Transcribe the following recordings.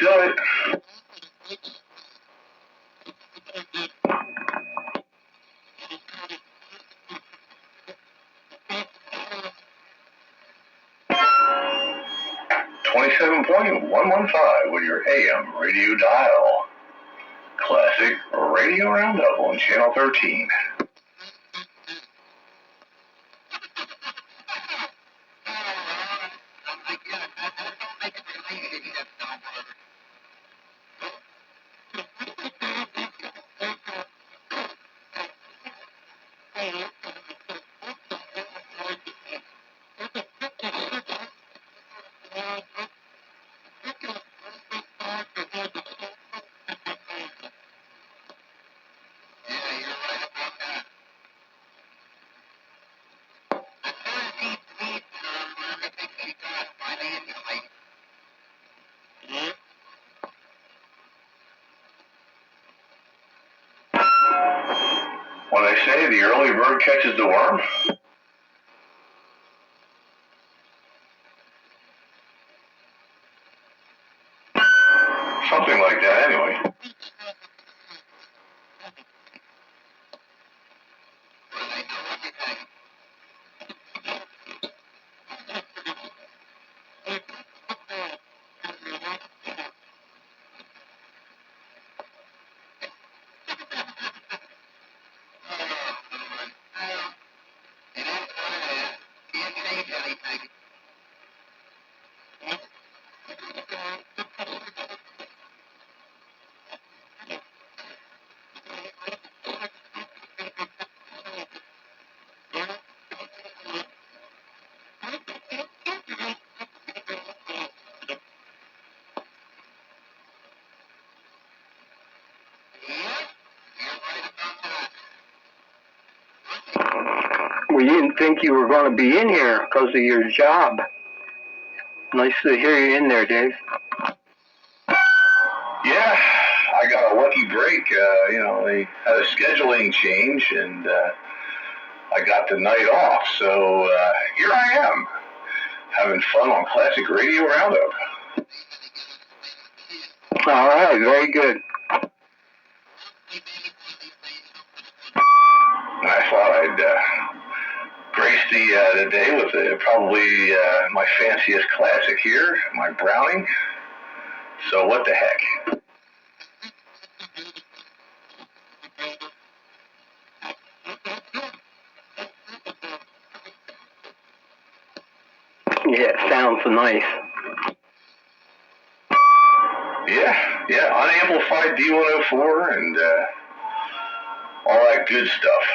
do it. .115 with your AM radio dial. Classic Radio Roundup on Channel 13. When I say the early bird catches the worm, something like that anyway. We didn't think you were going to be in here because of your job. Nice to hear you in there, Dave. Yeah, I got a lucky break. They had a scheduling change, and I got the night off. So here I am, having fun on Classic Radio Roundup. All right, very good. I thought I'd grace the day with probably my fanciest classic here, my Browning. So what the heck? Yeah, it sounds nice. Yeah, unamplified D104 and all that good stuff.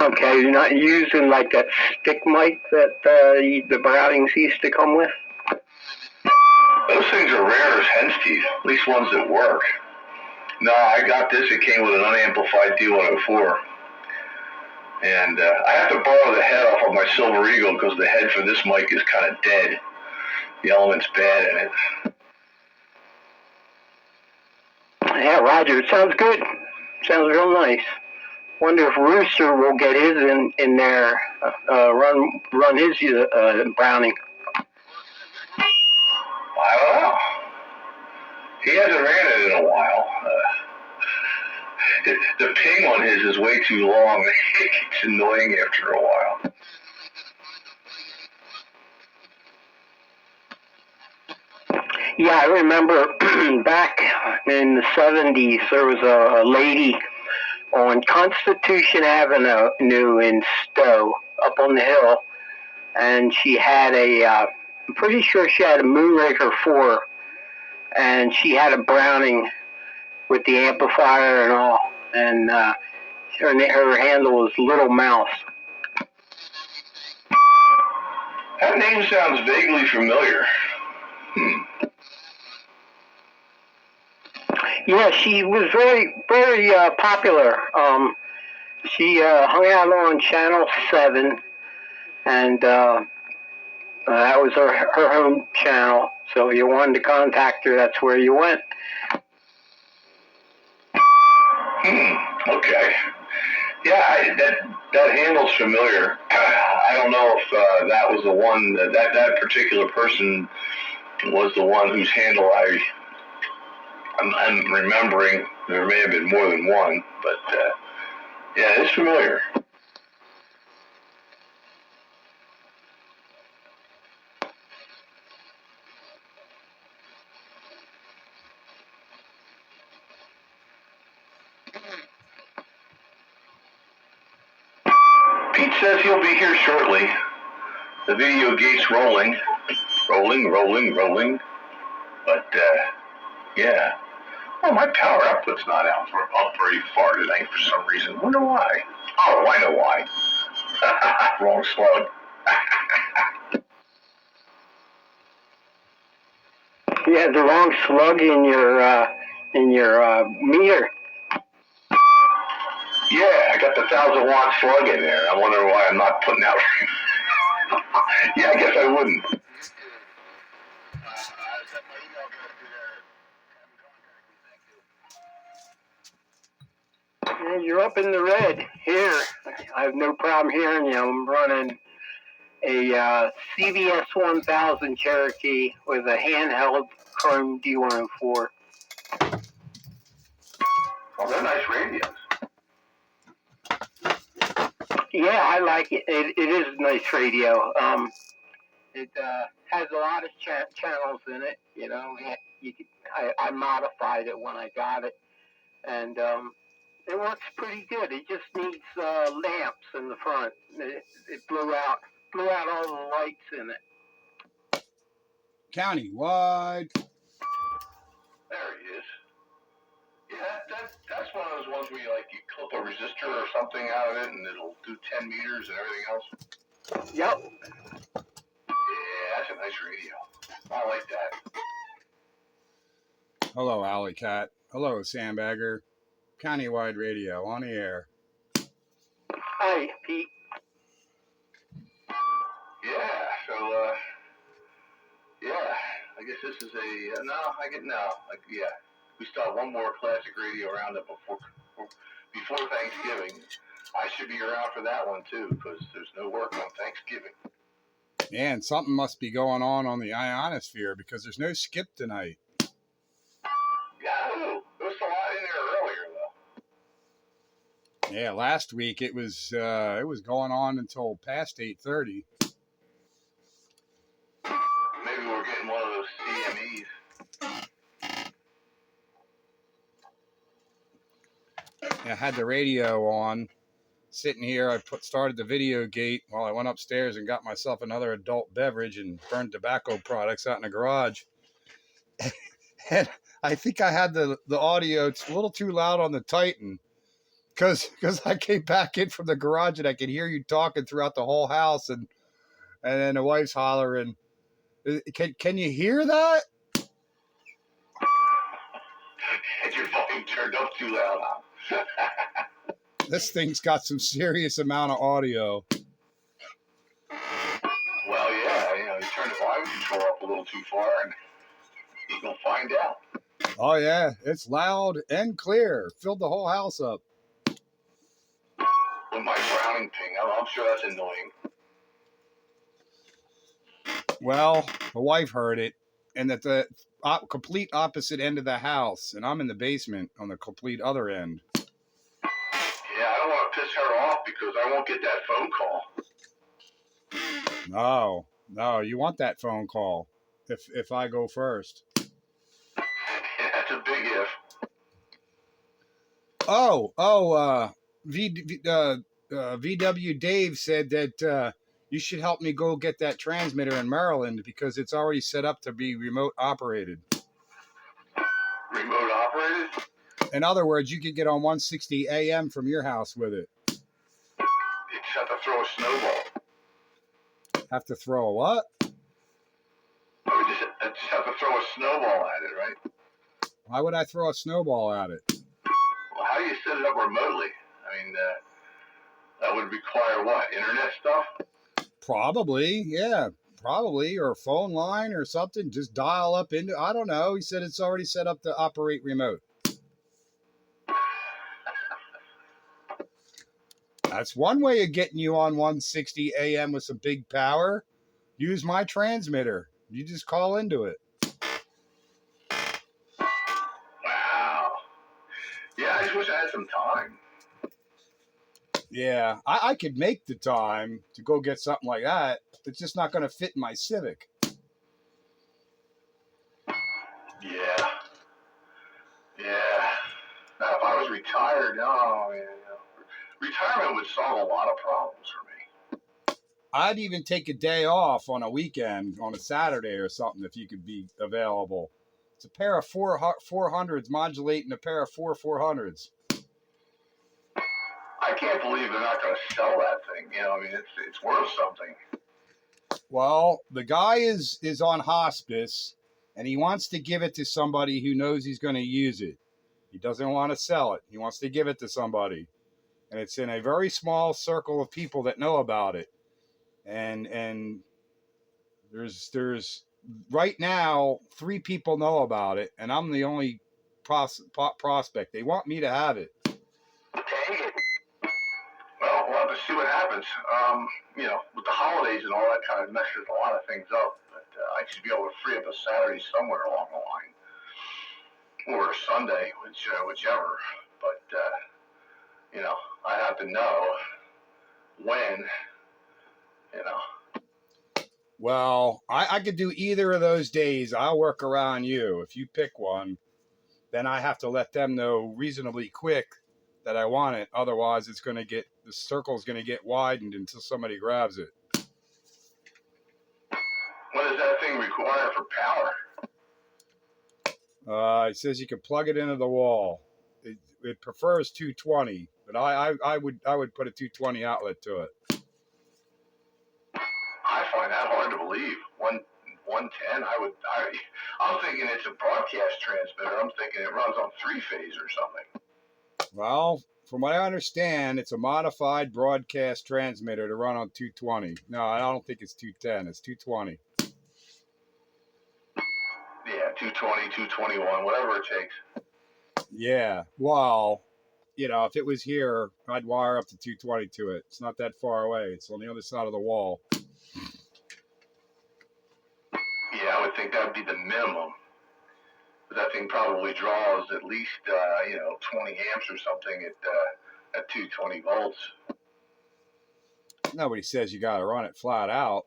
Okay, you're not using like that stick mic that the Brownings used to come with? Those things are rare as hen's teeth, at least ones that work. No, I got this. It came with an unamplified D104. And I have to borrow the head off of my Silver Eagle because the head for this mic is kind of dead. The element's bad in it. Yeah, Roger, it sounds good. Sounds real nice. Wonder if Rooster will get his in there, run his Browning. I don't know. He hasn't ran it in a while. The ping on his is way too long. It gets annoying after a while. Yeah, I remember back in the 70s, there was a lady on Constitution Avenue in Stowe, up on the hill, and she had I'm pretty sure she had a Moonraker 4, and she had a Browning with the amplifier and all, and her handle was Little Mouse. That name sounds vaguely familiar. Yeah, she was very, very popular. She hung out on Channel 7, and that was her home channel. So if you wanted to contact her, that's where you went. Okay. Yeah, that handle's familiar. I don't know if that was the one that particular person was the one whose handle I'm remembering. There may have been more than one, but yeah, it's familiar. Pete says he'll be here shortly. The video gate's rolling. Rolling. But, yeah. Oh, my power output's not out very far tonight for some reason. Wonder why. Oh, I know why. Wrong slug. You had the wrong slug in your meter. Yeah, I got the 1,000-watt slug in there. I wonder why I'm not putting out. Yeah, I guess I wouldn't. You're up in the red here. I have no problem hearing you. I'm running a CBS 1000 Cherokee with a handheld Chrome D104. Oh, they're nice radios. Yeah, I like it. It is a nice radio. It has a lot of channels in it. You know, I modified it when I got it, and it works pretty good. It just needs lamps in the front. It blew out all the lights in it. Countywide. There he is. Yeah, that's one of those ones where you clip a resistor or something out of it and it'll do 10 meters and everything else. Yep. Yeah, that's a nice radio. I like that. Hello, Alley Cat. Hello, Sandbagger. Countywide Radio on the air. Hi, Pete. Yeah, so, yeah, I guess this is yeah. We still have one more classic radio roundup before Thanksgiving. I should be around for that one, too, because there's no work on Thanksgiving. Yeah, and something must be going on the ionosphere because there's no Skip tonight. Yeah, there was a lot in there earlier, though. Yeah, last week it was going on until past 8:30. Maybe we're getting one of those CMEs. I had the radio on, sitting here. I started the video gate while I went upstairs and got myself another adult beverage and burned tobacco products out in the garage. And I think I had the audio. It's a little too loud on the Titan because I came back in from the garage and I could hear you talking throughout the whole house, and then the wife's hollering, "Can you hear that?" Had your volume turned up too loud, huh? This thing's got some serious amount of audio. Well, yeah, you turn the volume control up a little too far and you're going to find out. Oh, yeah, it's loud and clear. Filled the whole house up. With my Browning ping, I'm sure that's annoying. Well, the wife heard it, and at the complete opposite end of the house, and I'm in the basement on the complete other end. Yeah, I don't want to piss her off because I won't get that phone call. No, you want that phone call if I go first. Yeah, that's a big if. VW Dave said that you should help me go get that transmitter in Maryland because it's already set up to be remote operated. Remote operated? In other words, you could get on 160 AM from your house with it. You just have to throw a snowball. Have to throw a what? I just have to throw a snowball at it, right? Why would I throw a snowball at it? Well, how do you set it up remotely? I mean, that would require what? Internet stuff? Probably, yeah. Probably, or a phone line or something. Just dial up into, I don't know. He said it's already set up to operate remote. That's one way of getting you on 160 AM with some big power. Use my transmitter. You just call into it. wish I had some time. Yeah, I could make the time to go get something like that. It's just not going to fit in my Civic. Yeah. Yeah. Now, if I was retired, oh, man, retirement would solve a lot of problems for me. I'd even take a day off on a weekend, on a Saturday or something, if you could be available. It's a pair of 400s modulating a pair of 400s. I can't believe they're not going to sell that thing. I mean, it's worth something. Well, the guy is on hospice, and he wants to give it to somebody who knows he's going to use it. He doesn't want to sell it. He wants to give it to somebody. And it's in a very small circle of people that know about it. And there's right now 3 people know about it, and I'm the only prospect. They want me to have it. Dang it. Well, we'll have to see what happens. With the holidays and all that kind of messes a lot of things up. But I should be able to free up a Saturday somewhere along the line. Or a Sunday, whichever. But, I have to know when, Well, I could do either of those days. I'll work around you. If you pick one, then I have to let them know reasonably quick that I want it. Otherwise, the circle's going to get widened until somebody grabs it. What does that thing require for power? It says you can plug it into the wall. It prefers 220, but I would put a 220 outlet to it. I find that hard to believe. 110. I'm thinking it's a broadcast transmitter. I'm thinking it runs on 3-phase or something. Well, from what I understand, it's a modified broadcast transmitter to run on 220. No, I don't think it's 210. It's 220. Yeah, 220, 221, whatever it takes. Yeah, well, if it was here, I'd wire up the 220 to it. It's not that far away. It's on the other side of the wall. Yeah, I would think that would be the minimum. But that thing probably draws at least, 20 amps or something at 220 volts. Nobody says you got to run it flat out.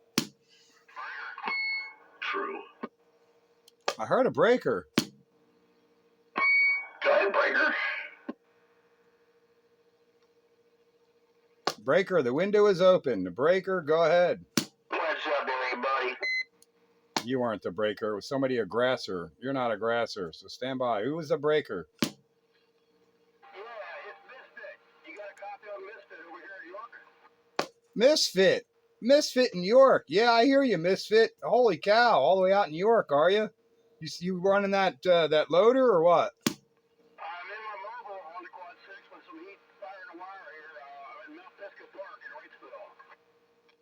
True. I heard a breaker. Go ahead, breaker. Breaker, the window is open. The breaker, go ahead. What's up, everybody? You weren't the breaker. It was somebody a grasser. You're not a grasser, so stand by. Who was the breaker? Yeah, it's Misfit. You got a copy of Misfit over here in York? Misfit. Misfit in York. Yeah, I hear you, Misfit. Holy cow, all the way out in York, are you? You running that loader or what? I'm in my mobile on the Quad 6 with some heat firing a wire here in Mount Pisgah Park in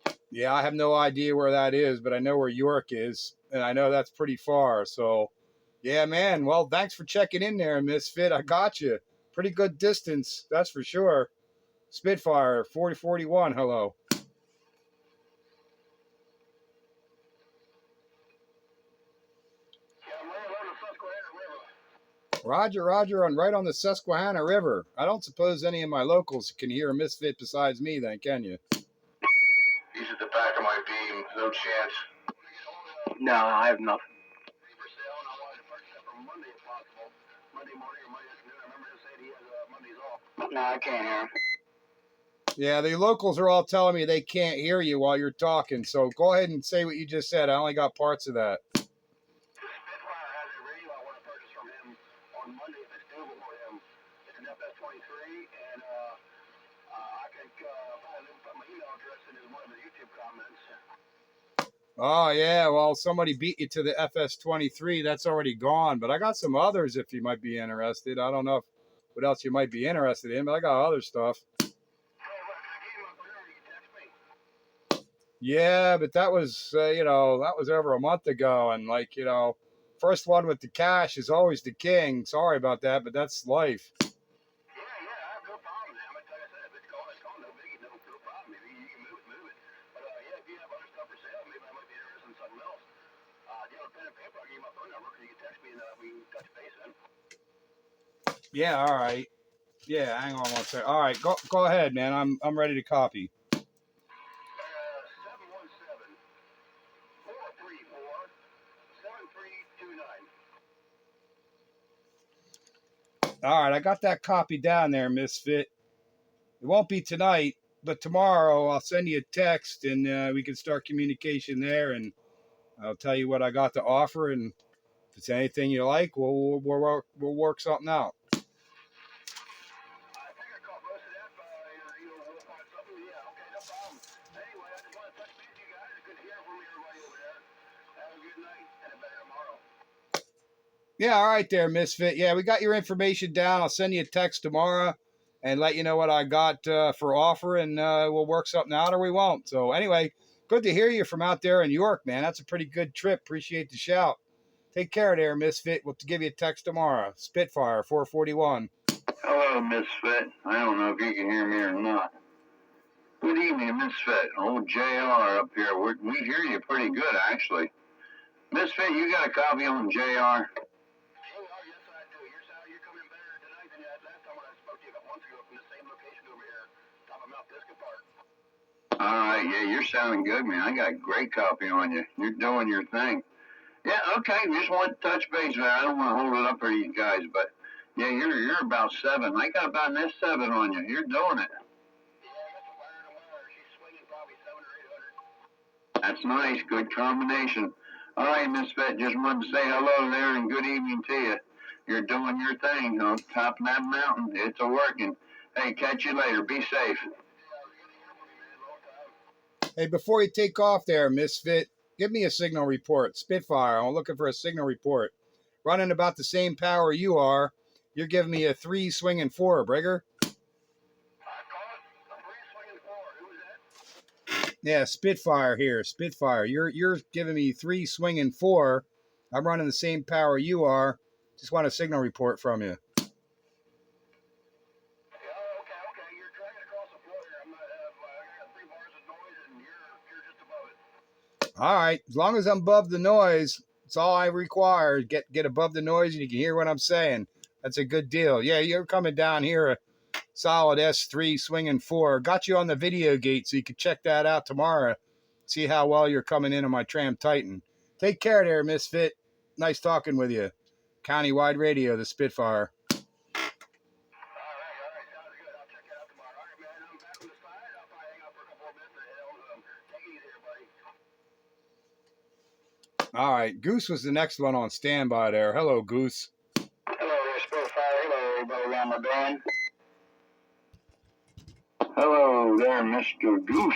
Wrightsville. Yeah, I have no idea where that is, but I know where York is, and I know that's pretty far. So, yeah, man. Well, thanks for checking in there, Misfit. I got you. Pretty good distance, that's for sure. Spitfire 4041. Hello. Roger, right on the Susquehanna River. I don't suppose any of my locals can hear a Misfit besides me, then, can you? He's at the back of my beam. No chance. No, I have nothing. For sale, and I wanted to purchase it for Monday if possible. Monday morning or Monday afternoon. I remember him saying he has Mondays off. No, I can't hear him. Yeah, the locals are all telling me they can't hear you while you're talking, so go ahead and say what you just said. I only got parts of that. Spitfire has a radio I want to purchase from him on Monday if it's doable for him. It's an FS23, and I think probably put my email address in one of the YouTube comments. Oh, yeah, well, somebody beat you to the FS23. That's already gone, but I got some others if you might be interested. I don't know what else you might be interested in, but I got other stuff. Yeah, but that was, that was over a month ago. And first one with the cash is always the king. Sorry about that, but that's life. Yeah, I have no problem. Like I said, if it's gone, no biggie, no problem. Maybe you can move it. But if you have other stuff for sale, maybe I might be interested in something else. Do you have a pen and paper? I'll give you my phone number. You can text me and we can touch base then. Yeah, all right. Yeah, hang on one second. All right, go ahead, man. I'm ready to copy. 717-434-7329. All right, I got that copy down there, Misfit. It won't be tonight, but tomorrow I'll send you a text and we can start communication there, and I'll tell you what I got to offer, and if it's anything you like, we'll work something out. Yeah, all right there, Misfit. Yeah, we got your information down. I'll send you a text tomorrow and let you know what I got for offer, and we'll work something out or we won't. So anyway, good to hear you from out there in York, man. That's a pretty good trip. Appreciate the shout. Take care there, Misfit. We'll give you a text tomorrow. Spitfire 441. Hello, Misfit. I don't know if you can hear me or not. Good evening, Misfit. Old JR up here. We hear you pretty good, actually. Misfit, you got a copy on JR? All right, yeah, you're sounding good, man. I got a great copy on you. You're doing your thing. Yeah, okay, just want to touch base, man. I don't want to hold it up for you guys, but yeah, you're about 7. I got about an S7 on you. You're doing it. That's nice. Good combination. All right, Misfit, just wanted to say hello there and good evening to you. You're doing your thing on top of that mountain. It's a-working. Hey, catch you later. Be safe. Hey, before you take off there, Misfit, give me a signal report. Spitfire, I'm looking for a signal report. Running about the same power you are. You're giving me a 3 swinging 4, Brigger. Yeah, Spitfire here. Spitfire. You're giving me 3 swinging 4. I'm running the same power you are. Just want a signal report from you. All right, as long as I'm above the noise, it's all I require. Get above the noise and you can hear what I'm saying. That's a good deal. Yeah, you're coming down here a solid S3 swinging 4. Got you on the video gate so you can check that out tomorrow. See how well you're coming in on my Tram Titan. Take care there, Misfit. Nice talking with you. Countywide Radio, the Spitfire. All right, Goose was the next one on standby there. Hello, Goose. Hello there, Spitfire. Hello, everybody around the band. Hello there, Mr. Goose.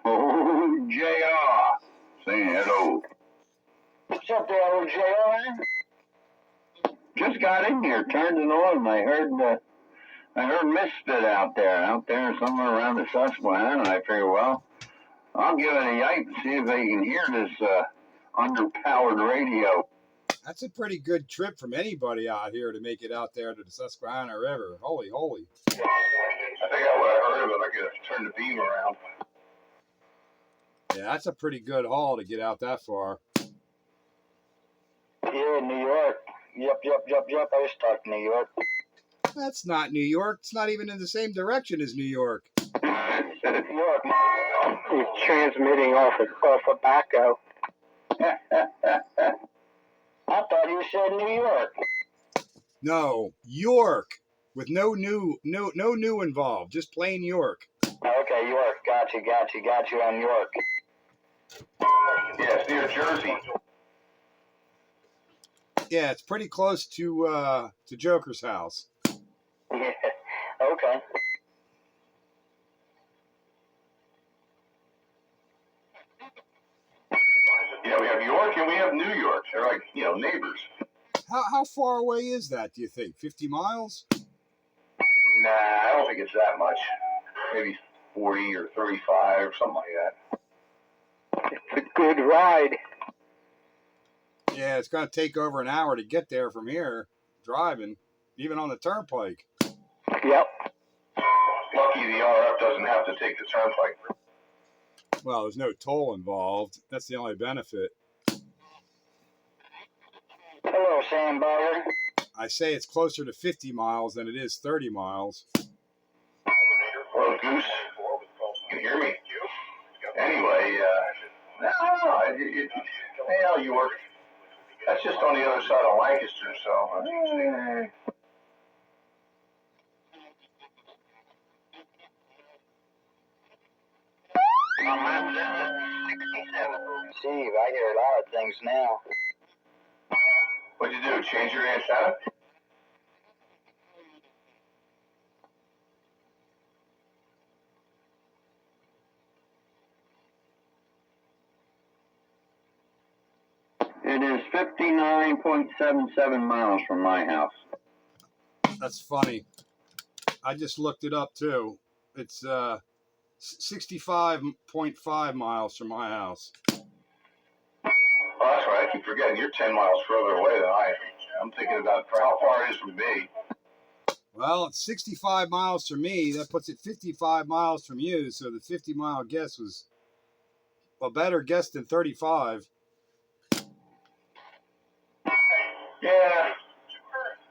Oh, JR. Saying hello. What's up there, old JR? Just got in here, turned it on, and I heard Misfit out there somewhere around the Susquehanna. I figured, well, I'll give it a yipe and see if they can hear this underpowered radio. That's a pretty good trip from anybody out here to make it out there to the Susquehanna River. Holy. I think I heard of it. I could turn the beam around. Yeah, that's a pretty good haul to get out that far. Yeah, New York. Yep. I was talking New York. That's not New York. It's not even in the same direction as New York. New York. He's transmitting off a backhoe. I thought you said New York. No, York, with no new involved. Just plain York. Okay, York. Got you on York. Yeah, it's near Jersey. Yeah, it's pretty close to Joker's house. Yeah. Okay. Yeah, we have York and we have New York. They're like, neighbors. How far away is that, do you think? 50 miles? Nah, I don't think it's that much. Maybe 40 or 35 or something like that. It's a good ride. Yeah, it's going to take over an hour to get there from here, driving, even on the turnpike. Yep. Lucky the RF doesn't have to take the turnpike. Well, there's no toll involved. That's the only benefit. Hello, Sam Byer. I say it's closer to 50 miles than it is 30 miles. Hello, Goose. You can hear me? Anyway, no, you work. That's just on the other side of Lancaster, so. Steve, I hear a lot of things now. What'd you do? Change your antenna? It is 59.77 miles from my house. That's funny. I just looked it up too. It's 65.5 miles from my house. Oh, that's right. I keep forgetting you're 10 miles further away than I am. I'm thinking about how far it is from me. Well, it's 65 miles from me. That puts it 55 miles from you. So the 50-mile guess was a better guess than 35. Yeah,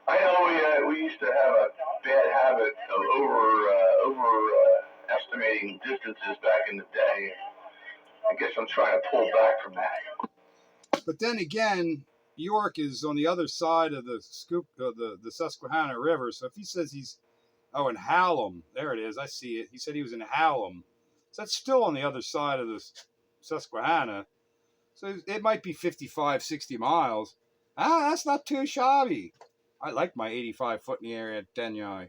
I know we used to have a bad habit of overestimating distances back in the day. I guess I'm trying to pull back from that. But then again, York is on the other side of the Susquehanna River. So if he says he's in Hallam, there it is. I see it. He said he was in Hallam, so that's still on the other side of the Susquehanna. So it might be 55, 60 miles. That's not too shabby. I like my 85 foot in the air antennae.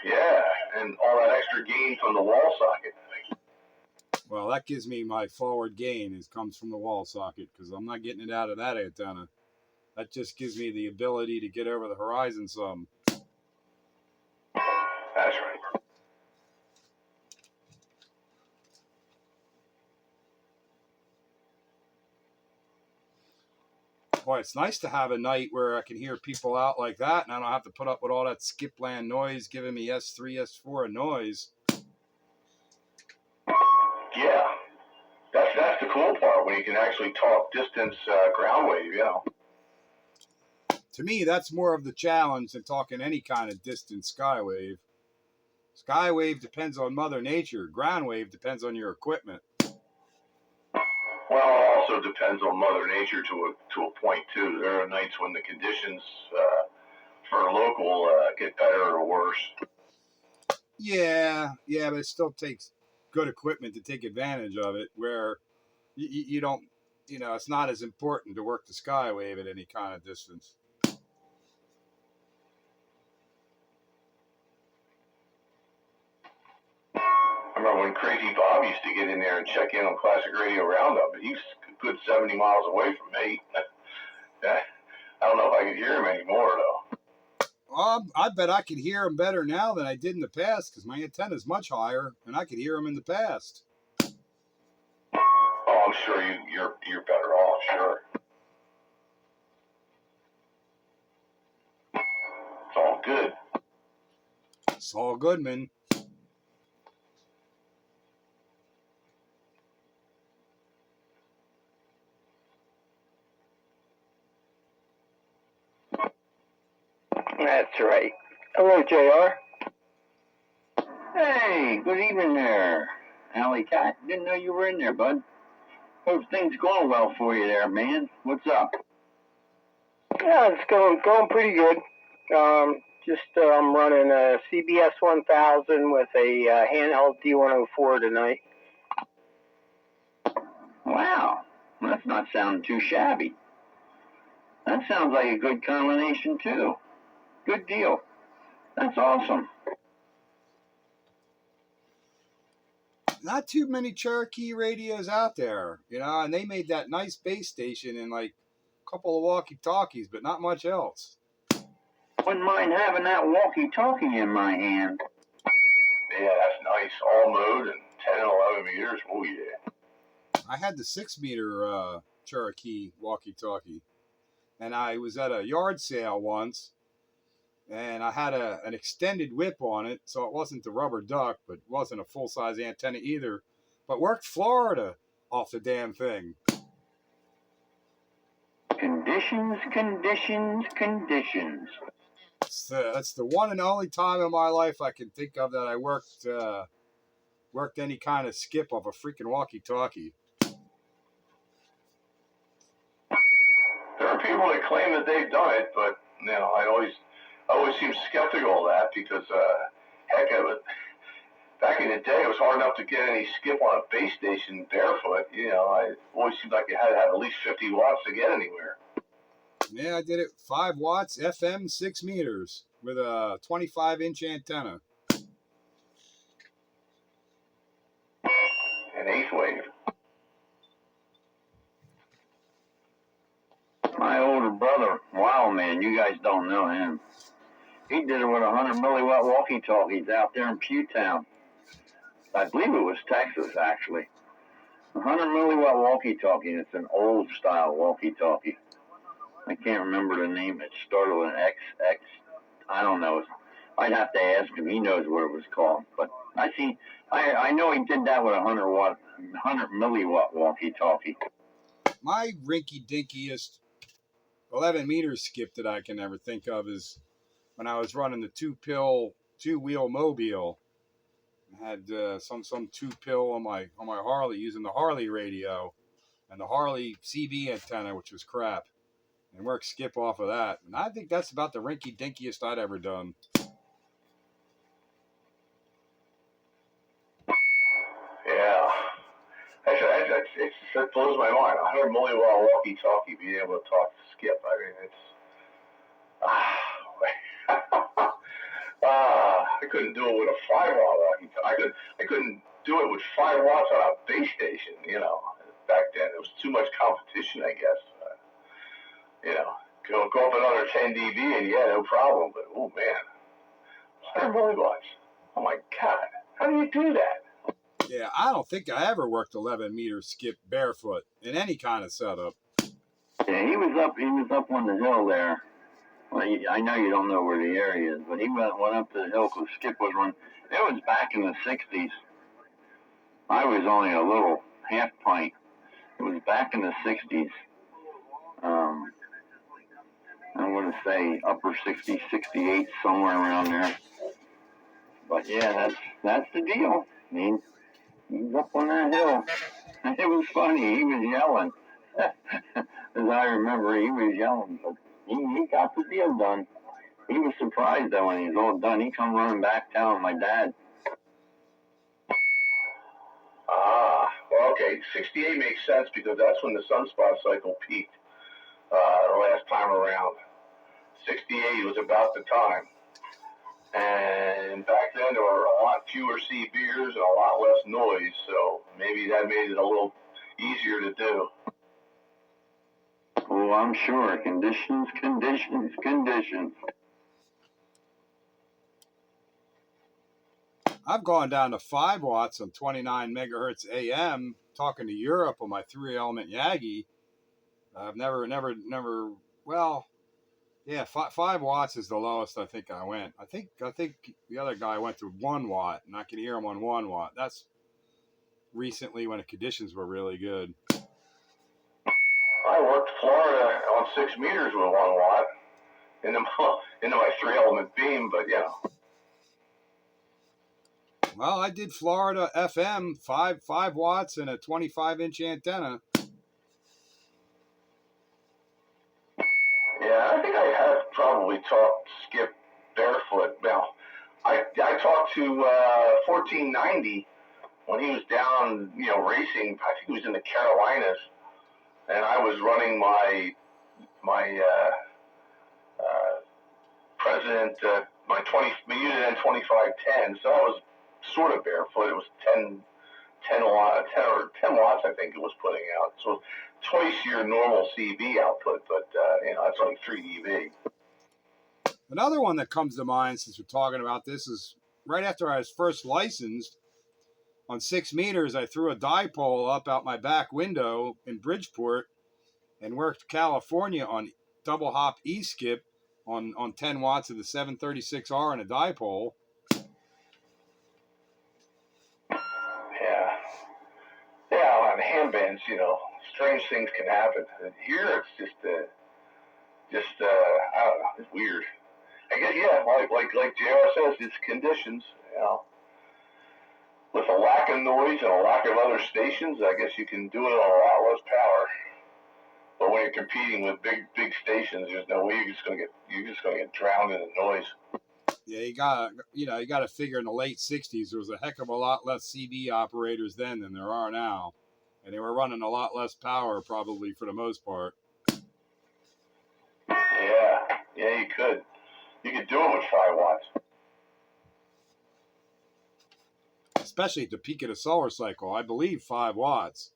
Yeah, and all that extra gain from the wall socket. Well, that gives me my forward gain comes from the wall socket because I'm not getting it out of that antenna. That just gives me the ability to get over the horizon some. That's right. Boy, it's nice to have a night where I can hear people out like that and I don't have to put up with all that skipland noise giving me S3, S4 noise. Yeah, that's the cool part when you can actually talk distance ground wave, To me, that's more of the challenge than talking any kind of distance skywave. Skywave depends on Mother Nature. Ground wave depends on your equipment. Well, it also depends on Mother Nature to a point too. There are nights when the conditions for local get better or worse. Yeah, but it still takes good equipment to take advantage of it. Where you don't, it's not as important to work the skywave at any kind of distance. I remember when Crazy Bob used to get in there and check in on Classic Radio Roundup, but he's a good 70 miles away from me. I don't know if I could hear him anymore, though. I bet I could hear him better now than I did in the past because my antenna is much higher and I could hear him in the past. Oh, I'm sure you're better off, sure. It's all good. Saul Goodman. That's right. Hello, JR. Hey, good evening there, Alley Cat. Didn't know you were in there, bud. Hope things going well for you there, man. What's up? Yeah, it's going pretty good. I'm running a CBS 1000 with a handheld D104 tonight. Wow, that's not sounding too shabby. That sounds like a good combination, too. Good deal. That's awesome. Not too many Cherokee radios out there, and they made that nice base station and like a couple of walkie-talkies, but not much else. Wouldn't mind having that walkie-talkie in my hand. Yeah, that's nice. All mode and 10 and 11 meters. Oh, yeah. I had the 6-meter Cherokee walkie-talkie, and I was at a yard sale once, and I had an extended whip on it, so it wasn't the rubber duck, but it wasn't a full-size antenna either, but worked Florida off the damn thing. Can Conditions, conditions, conditions. That's the one and only time in my life I can think of that I worked any kind of skip off a freaking walkie-talkie. There are people that claim that they've done it, but I always seem skeptical of that because heck of it. Back in the day, it was hard enough to get any skip on a base station barefoot. It always seemed like you had to have at least 50 watts to get anywhere. Yeah, I did it 5 watts, FM, 6 meters with a 25-inch antenna. An eighth wave. My older brother, wow, man, you guys don't know him. He did it with 100 milliwatt walkie-talkies out there in Pewtown. I believe it was Texas, actually. 100 milliwatt walkie-talkie. It's an old style walkie-talkie. I can't remember the name. It started with an XX. I don't know. I'd have to ask him. He knows what it was called. But I know he did that with a 100 milliwatt walkie-talkie. My rinky-dinkiest 11 meter skip that I can ever think of is when I was running the two-wheel mobile. I had some 2-pill on my Harley using the Harley radio and the Harley CB antenna, which was crap, and worked skip off of that. And I think that's about the rinky-dinkiest I'd ever done. Yeah. That blows my mind. 100 milliwatt walkie-talkie being able to talk to skip. I mean, it's... I couldn't do it with a 5 watt walkie-talkie. I couldn't do it with 5 watts on a base station, Back then, it was too much competition, I guess. Go up another 10 dB and no problem. But, oh, man. 100 milliwatts. Oh, my God. How do you do that? Yeah, I don't think I ever worked 11 meter skip barefoot in any kind of setup. Yeah, he was up on the hill there. Well, I know you don't know where the area is, but he went up to the hill because Skip was running. It was back in the 60s. I was only a little half pint. It was back in the 60s. I'm going to say upper 60s, 68, somewhere around there. But yeah, that's the deal. I mean, he's up on that hill. It was funny. He was yelling. As I remember, he was yelling, but he got the deal done. He was surprised that when he was all done, he come running back telling my dad. Well, okay, 68 makes sense because that's when the sunspot cycle peaked the last time around. 68 was about the time. And back then there were a lot fewer CBers and a lot less noise, so maybe that made it a little easier to do. Oh, I'm sure. Conditions, conditions, conditions. I've gone down to 5 watts on 29 megahertz AM talking to Europe on my 3-element Yagi. I've never, well, yeah, 5 watts is the lowest I think I went. I think the other guy went to 1 watt, and I can hear him on 1 watt. That's recently when the conditions were really good. I worked Florida on 6 meters with 1 watt into my 3-element beam, but Well, I did Florida FM, 5 watts and a 25-inch antenna. Yeah, I think I have probably talked Skip barefoot. Now, I talked to 1490 when he was down, racing. I think he was in the Carolinas, and I was running my President, my unit N2510. So I was sort of barefoot. It was 10 watts, I think it was putting out. So twice your normal CB output, but that's only 3 dB. Another one that comes to mind since we're talking about this is right after I was first licensed on 6 meters, I threw a dipole up out my back window in Bridgeport and worked California on double hop E-skip on 10 watts of the 736R and a dipole. Yeah, on handbands, strange things can happen. And here it's just just I don't know. It's weird. I guess yeah, like JR says, it's conditions. You know, with a lack of noise and a lack of other stations, I guess you can do it on a lot less power. But when you're competing with big stations, there's no way you're just gonna get drowned in the noise. Yeah, you gotta figure in the late '60s there was a heck of a lot less CB operators then than there are now, and they were running a lot less power probably for the most part. Yeah, you could do it with 5 watts. Especially at the peak of the solar cycle, I believe 5 watts.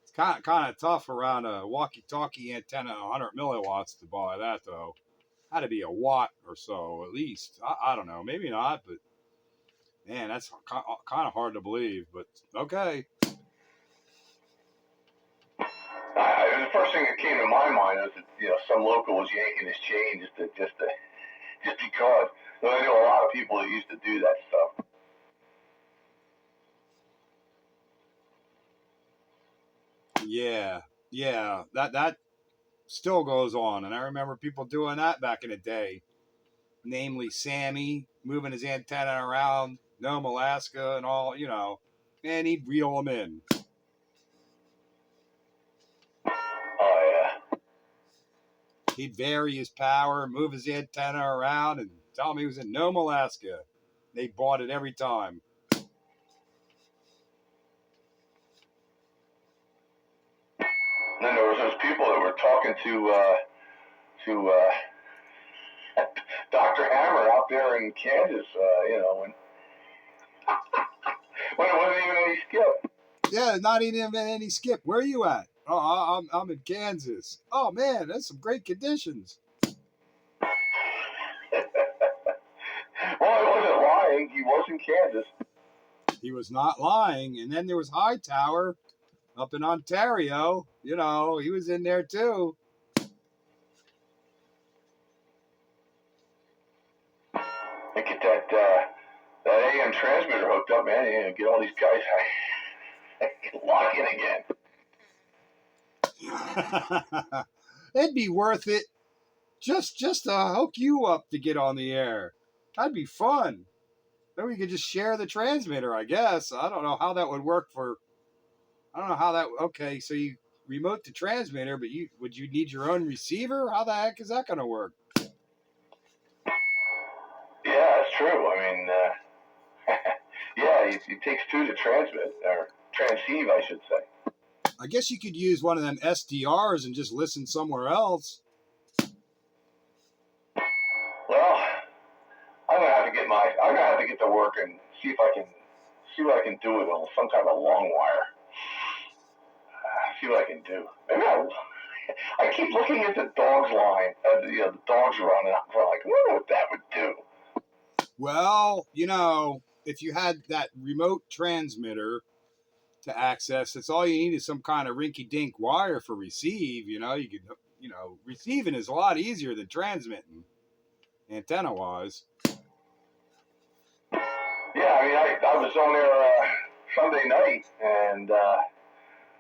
It's kind of tough around a walkie-talkie antenna, 100 milliwatts to buy that though. Had to be a watt or so at least. I don't know, maybe not, but man, that's kind of hard to believe. But okay. The first thing that came to my mind was that some local was yanking his chain just because. So I know a lot of people that used to do that stuff. Yeah, that still goes on, and I remember people doing that back in the day. Namely, Sammy moving his antenna around Nome, Alaska, and all. And he'd reel them in. Oh yeah. He'd vary his power, move his antenna around, and tell him he was in Nome, Alaska. They bought it every time. And then there was those people that were talking to Dr. Hammer out there in Kansas. When it wasn't even any skip. Yeah, not even any skip. Where are you at? Oh, I'm in Kansas. Oh man, that's some great conditions. Well, he wasn't lying. He was in Kansas. He was not lying. And then there was Hightower up in Ontario. He was in there too. And get that AM transmitter hooked up, man, and get all these guys lock in again. It'd be worth it just to hook you up to get on the air. That'd be fun. Then we could just share the transmitter, I guess. I don't know how that would work okay, so you remote the transmitter, but would you need your own receiver? How the heck is that going to work? Yeah, that's true. I mean, yeah, it takes 2 to transmit, or transceive, I should say. I guess you could use one of them SDRs and just listen somewhere else. Well, I'm gonna have to get to work and see what I can do with some kind of a long wire. See what I can do. Maybe I keep looking at the dogs line. The dogs running. I'm like, I wonder what that would do. Well, if you had that remote transmitter to access, it's all you need is some kind of rinky-dink wire for receive. Receiving is a lot easier than transmitting, antenna-wise. Yeah, I mean, I was on there Sunday night, and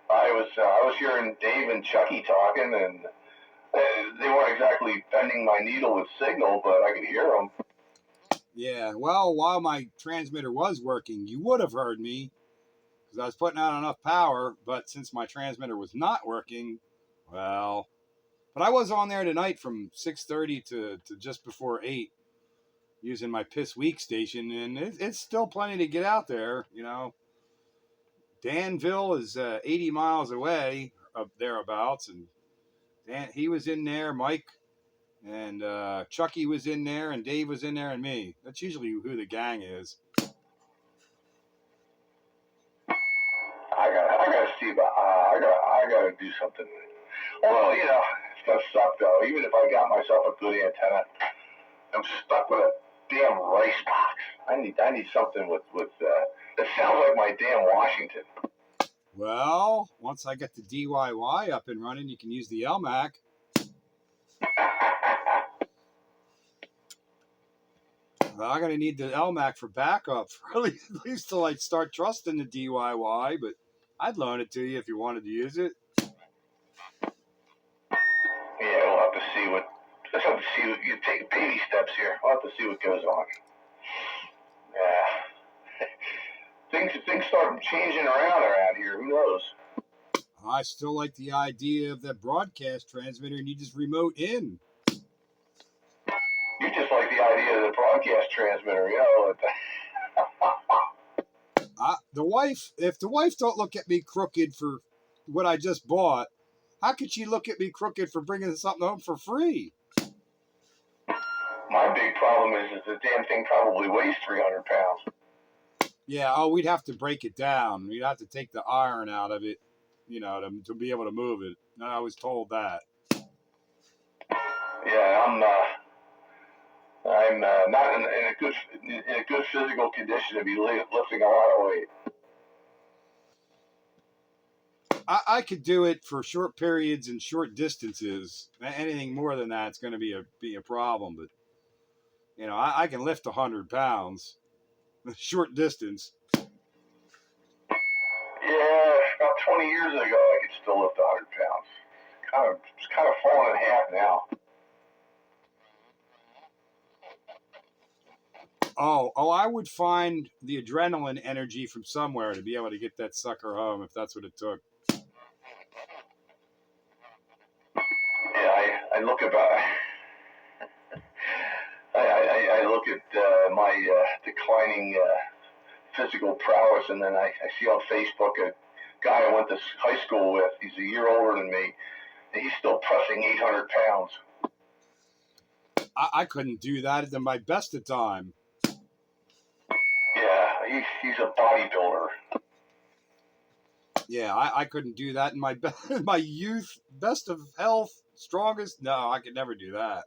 I was hearing Dave and Chucky talking, and they weren't exactly bending my needle with signal, but I could hear them. Yeah, well, while my transmitter was working, you would have heard me, because I was putting out enough power, but since my transmitter was not working, well, but I was on there tonight from 6:30 to just before 8, using my Piss Week station, and it's still plenty to get out there, Danville is 80 miles away, up thereabouts, and he was in there, Mike, and Chucky was in there, and Dave was in there, and me. That's usually who the gang is. I gotta see about. I gotta do something. Although it's gonna suck though. Even if I got myself a good antenna, I'm stuck with a damn rice box. I need something with that sounds like my damn Washington. Well, once I get the DIY up and running, you can use the LMAC. Well, I'm going to need the LMAC for backup, for at least till I start trusting the DIY, but I'd loan it to you if you wanted to use it. Yeah, we'll have to see what Let's have to see. You take baby steps here. We'll have to see what goes on. Yeah. Things start changing around here. Who knows? I still like the idea of that broadcast transmitter and you just remote in. You just like the idea of the broadcast transmitter, you know. If the wife don't look at me crooked for what I just bought, how could she look at me crooked for bringing something home for free? My big problem is the damn thing probably weighs 300 pounds. Yeah, we'd have to break it down. We'd have to take the iron out of it, you know, to be able to move it. I was told that. Yeah, I'm not in a good physical condition to be lifting a lot of weight. I could do it for short periods and short distances. Anything more than that's going to be a problem. But you know, I can lift 100 pounds, short distance. Yeah, about 20 years ago, I could still lift 100 pounds. It's kind of falling in half now. Oh, I would find the adrenaline energy from somewhere to be able to get that sucker home if that's what it took. Yeah, I look about. I look at my declining physical prowess, and then I see on Facebook a guy I went to high school with. He's a year older than me, and he's still pressing 800 pounds. I couldn't do that at my best of time. Yeah, he's a bodybuilder. Yeah, I couldn't do that in my youth, best of health, strongest. No, I could never do that.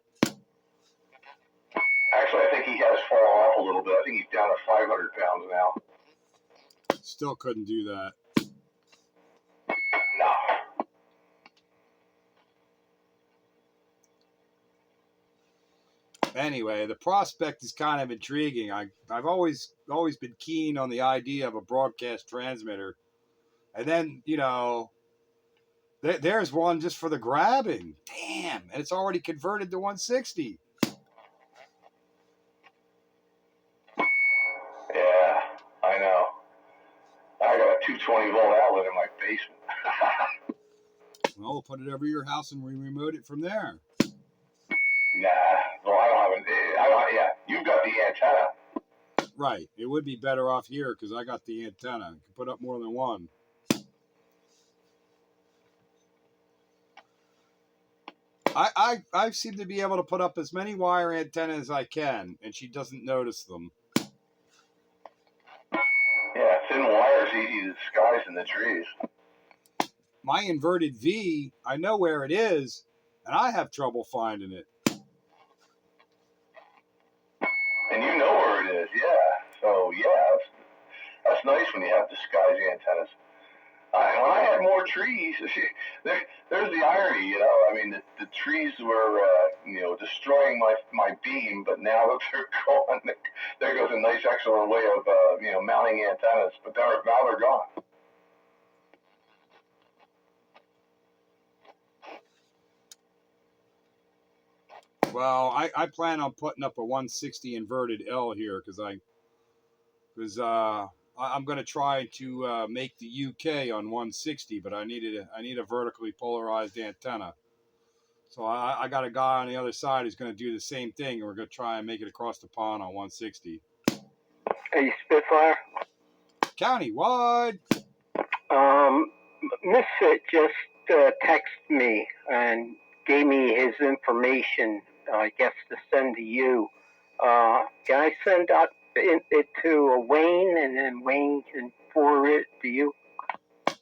Actually, I think he has fallen off a little bit. I think he's down to 500 pounds now. Still couldn't do that. No. Anyway, the prospect is kind of intriguing. I've always been keen on the idea of a broadcast transmitter. And then, you know, there's one just for the grabbing. Damn, and it's already converted to 160. Yeah, I know. I got a 220-volt outlet in my basement. Well, we'll put it over your house and we remote it from there. Nah, well, yeah, you've got the antenna. Right. It would be better off here because I got the antenna. You can put up more than one. I seem to be able to put up as many wire antennas as I can, and she doesn't notice them. Yeah, thin wire's easy to disguise in the trees. My inverted V, I know where it is, and I have trouble finding it. And you know where it is, yeah. So, yeah, that's nice when you have disguised antennas. When I had more trees, there's the irony, you know. I mean, the trees were, destroying my beam, but now that they're gone, there goes a nice, excellent way of, mounting antennas. But now they're gone. Well, I plan on putting up a 160 inverted L here because I'm going to try to make the UK on 160, but I need a vertically polarized antenna. So I got a guy on the other side who's going to do the same thing, and we're going to try and make it across the pond on 160. Hey, Spitfire. Countywide. Misfit just texted me and gave me his information, I guess, to send to you. Can I send out it to Wayne, and then Wayne can forward it to you?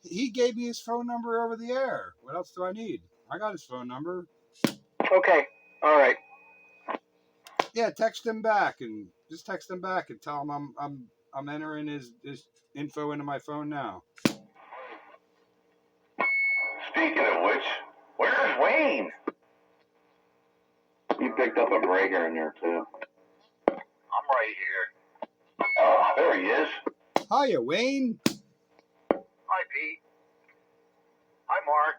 He gave me his phone number over the air. What else do I need? I got his phone number. Okay. All right. Yeah, text him back and tell him I'm entering his info into my phone now. Speaking of which, where's Wayne? You picked up a breaker in there, too. I'm right here. Oh, there he is. Hiya, Wayne. Hi, Pete. Hi, Mark.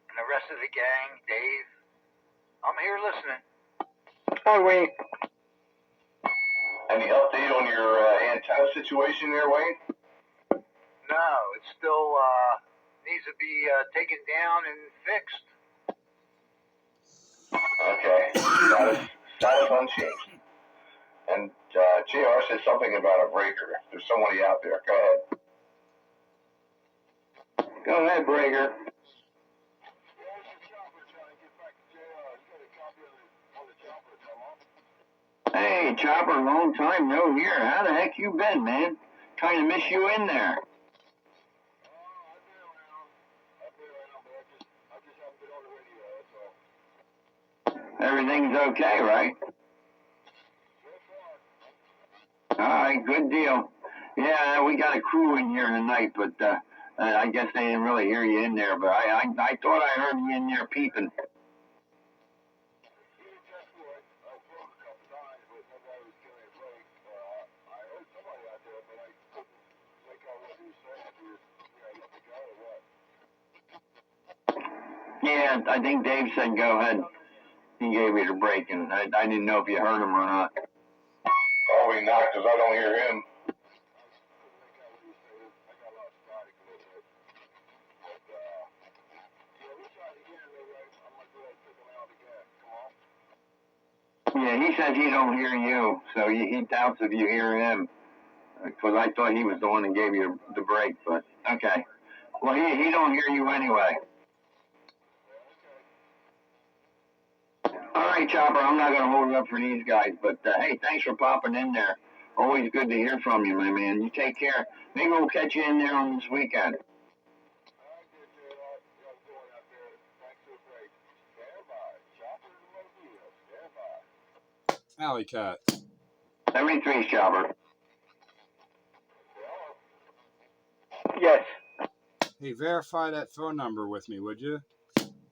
And the rest of the gang, Dave. I'm here listening. Hi, Wayne. Any update on your antenna situation there, Wayne? No, it still needs to be taken down and fixed. Okay. Status unchanged. And JR said something about a breaker. There's somebody out there. Go ahead. Go ahead, Breaker. Hey, Chopper, long time no hear. How the heck you been, man? Kind of miss you in there. Everything's okay, right? All right, good deal. Yeah, we got a crew in here tonight, but I guess they didn't really hear you in there. But I thought I heard you in there peeping. Yeah, I think Dave said go ahead. He gave me the break, and I didn't know if you heard him or not. Probably not, because I don't hear him. Yeah, he says he don't hear you, so he doubts if you hear him. Because I thought he was the one that gave you the break, but okay. Well, he don't hear you anyway. All right, Chopper, I'm not going to hold it up for these guys, but hey, thanks for popping in there. Always good to hear from you, my man. You take care. Maybe we'll catch you in there on this weekend. Alley cat. 73's Chopper. Yes. Hey, verify that phone number with me, would you?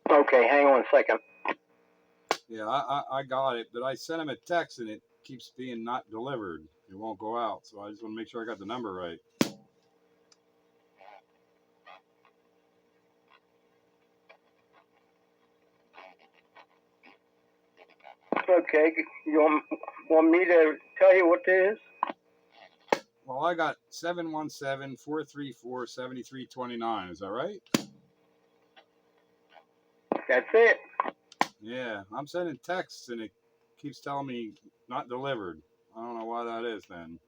Okay, hang on a second. Yeah, I got it, but I sent him a text and it keeps being not delivered. It won't go out, so I just want to make sure I got the number right. Okay, you want me to tell you what it is? Well, I got 717-434-7329. Is that right? That's it. Yeah, I'm sending texts and it keeps telling me not delivered. I don't know why that is then.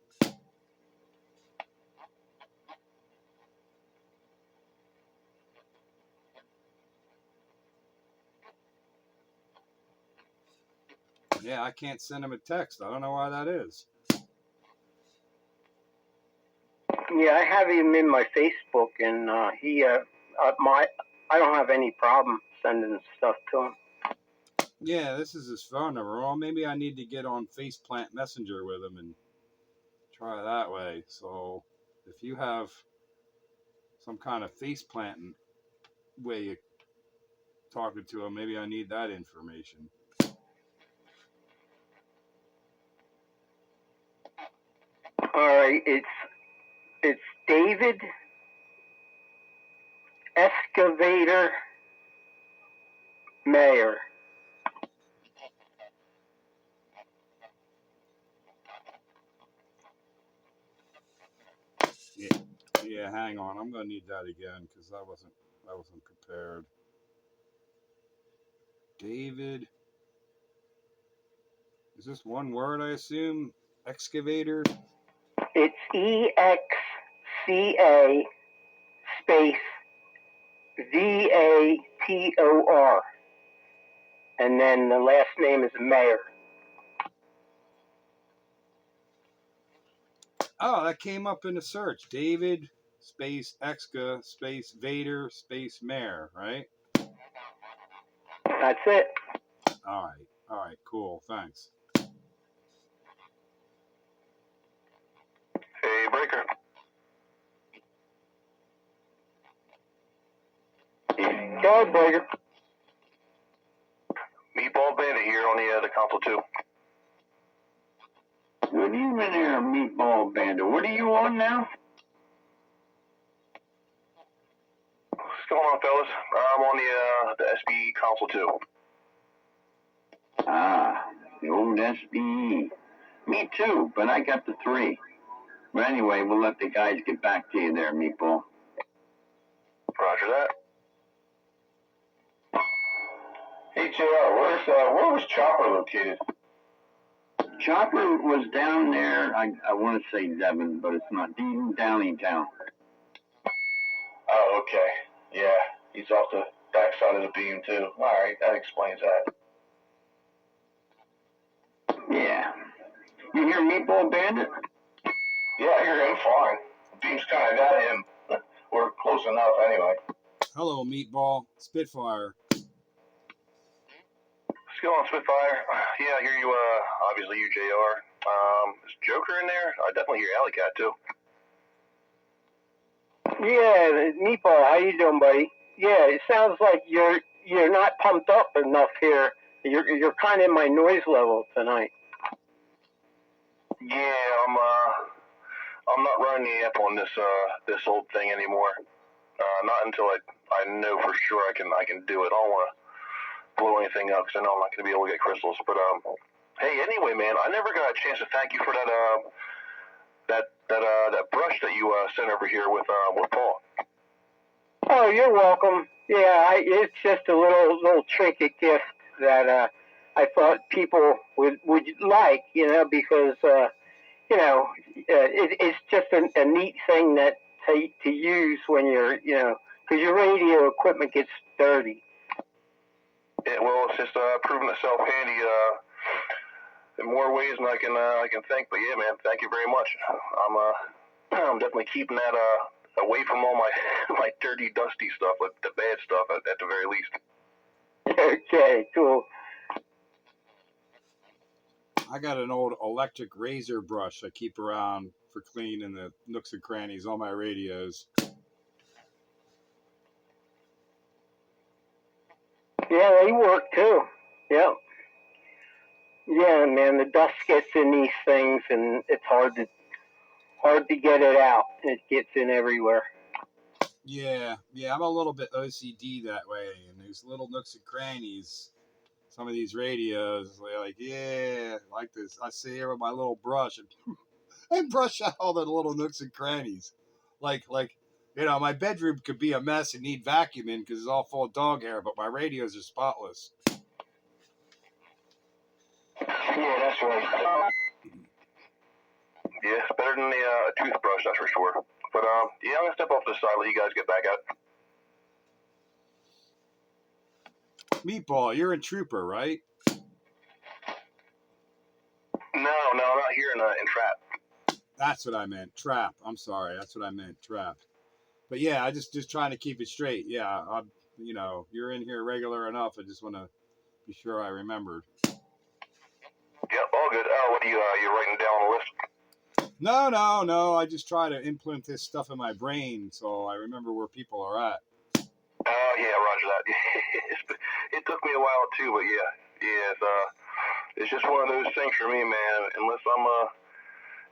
Yeah, I can't send him a text. I don't know why that is. Yeah, I have him in my Facebook, and I don't have any problem sending stuff to him. Yeah, this is his phone number. Well, maybe I need to get on Faceplant Messenger with him and try that way. So if you have some kind of faceplanting way of talking to him, maybe I need that information. All right, it's David Excavator Mayor. Yeah, hang on. I'm gonna need that again because I wasn't prepared. David, is this one word? I assume excavator. It's EXCA space VATOR, and then the last name is Mayor. Oh, that came up in the search. David space Exca space Vader space Mayor, right? That's it. All right, cool. Thanks. Hey, Breaker. Go, Breaker. Meatball Bandit here on the console too. Good evening there, Meatball Bandit. What are you on now? What's going on, fellas? I'm on the SB console too. Ah, The old SBE. Me too, but I got the 3. But anyway, we'll let the guys get back to you there, Meatball. Roger that. Hey, JR, where was Chopper located? Chopper was down there, I want to say Devon, but it's not. Downingtown. Oh, okay. Yeah, he's off the backside of the beam, too. All right, that explains that. Yeah. You hear Meatball Bandit? Yeah, I hear him fine. The beam's kind of got him. We're close enough, anyway. Hello, Meatball. Spitfire. What's going on, Spitfire? Yeah, I hear you, obviously you, JR. Is Joker in there? I definitely hear Alley Cat, too. Yeah, Meatball, how you doing, buddy? Yeah, it sounds like you're not pumped up enough here. You're kind of in my noise level tonight. Yeah, I'm not running the amp on this old thing anymore. Not until I know for sure I can do it. I don't want to blow anything up because I know I'm not going to be able to get crystals. But hey, anyway, man, I never got a chance to thank you for that brush that you sent over here with Paul. Oh, you're welcome. Yeah, it's just a little trinket gift that I thought people would like, because it's just a neat thing that to use when you're, because your radio equipment gets dirty. Yeah, well, it's just proven itself handy in more ways than I can think. But yeah, man, thank you very much. I'm definitely keeping that away from all my dirty, dusty stuff, like the bad stuff at the very least. Okay, cool. I got an old electric razor brush I keep around for cleaning the nooks and crannies on my radios. Yeah, they work too. Yep. Yeah, man, the dust gets in these things, and it's hard to get it out. It gets in everywhere. Yeah, I'm a little bit OCD that way, and there's little nooks and crannies. Some of these radios, like, yeah, like this. I sit here with my little brush and I brush out all the little nooks and crannies. Like, my bedroom could be a mess and need vacuuming because it's all full of dog hair, but my radios are spotless. Yeah, that's right. Yeah, it's better than a toothbrush, that's for sure. But yeah, I'm gonna step off this side, let you guys get back at it. Meatball, you're in Trooper, right? No, I'm not here in Trap. That's what I meant. Trap. I'm sorry. That's what I meant. Trap. But yeah, I just trying to keep it straight. Yeah, you're in here regular enough. I just want to be sure I remembered. Yep, all good. What are you writing down on the list? No. I just try to implement this stuff in my brain so I remember where people are at. Oh, yeah, roger that. It took me a while, too, but it's just one of those things for me, man. Unless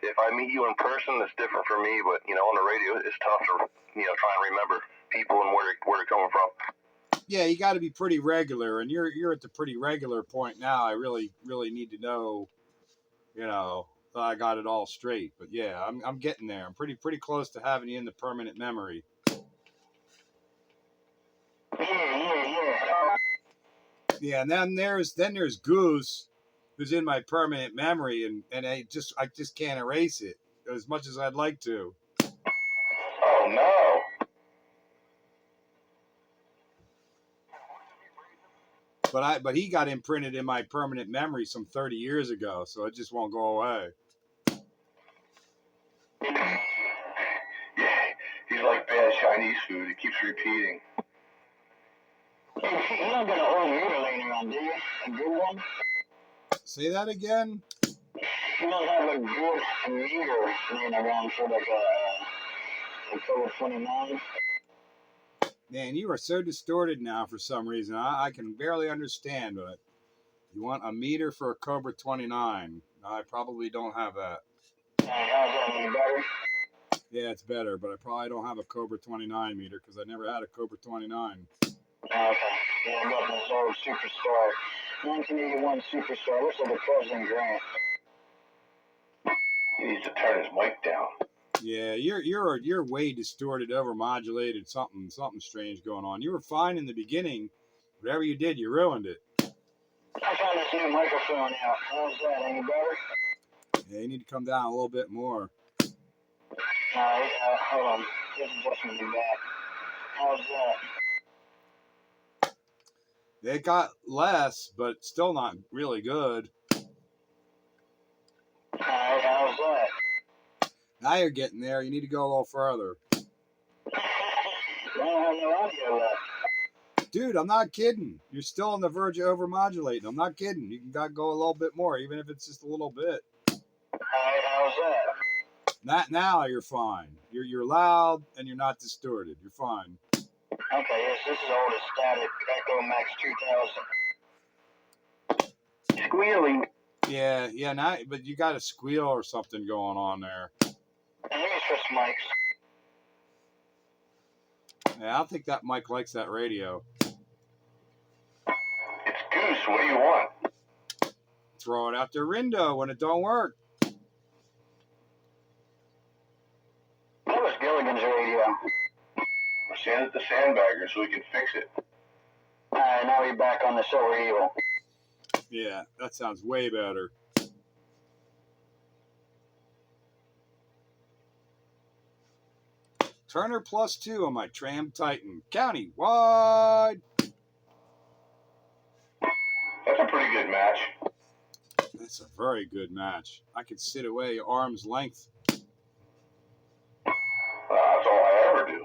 if I meet you in person, it's different for me, but, on the radio, it's tough to, try and remember people and where they're coming from. Yeah, you got to be pretty regular, and you're at the pretty regular point now. I really need to know, that I got it all straight. But yeah, I'm getting there. I'm pretty close to having you in the permanent memory. Yeah, and then there's Goose, who's in my permanent memory, and I just can't erase it as much as I'd like to. Oh no! But he got imprinted in my permanent memory some 30 years ago, so it just won't go away. Yeah, he's like bad Chinese food. It keeps repeating. You don't got an old meter laying around, do you? A good one? Say that again? You don't have a good meter laying around for like a Cobra 29? Man, you are so distorted now for some reason. I can barely understand, but you want a meter for a Cobra 29. I probably don't have that. How's that, any better? Yeah, it's better, but I probably don't have a Cobra 29 meter because I never had a Cobra 29. Okay. Yeah, I got this old Superstar 1981 Superstar. Looks like a President Grant. He needs to turn his mic down. Yeah, you're way distorted, overmodulated, something strange going on. You were fine in the beginning. Whatever you did, you ruined it. I found this new microphone out. How's that? Any better? Yeah, you need to come down a little bit more. Alright, hold on. Just adjusting me back. How's that? It got less, but still not really good. Alright, how's that? Now you're getting there. You need to go a little further. I don't have no audio left. Dude, I'm not kidding. You're still on the verge of overmodulating. I'm not kidding. You can go a little bit more, even if it's just a little bit. Alright, how's that? Not now. You're fine. You're loud and you're not distorted. You're fine. Okay, yes, this is old as static. Echo Max 2000. Squealing. Yeah. Now, but you got a squeal or something going on there. Let me switch mics. Yeah, I don't think that mic likes that radio. It's Goose. What do you want? Throw it out the window when it don't work. That was Gilligan's radio. We're sending it to Sandbagger so we can fix it. Alright, now we're back on the Silver Eagle. Yeah, that sounds way better. Turner +2 on my Tram Titan. County-wide. That's a pretty good match. That's a very good match. I could sit away arm's length. That's all I ever do.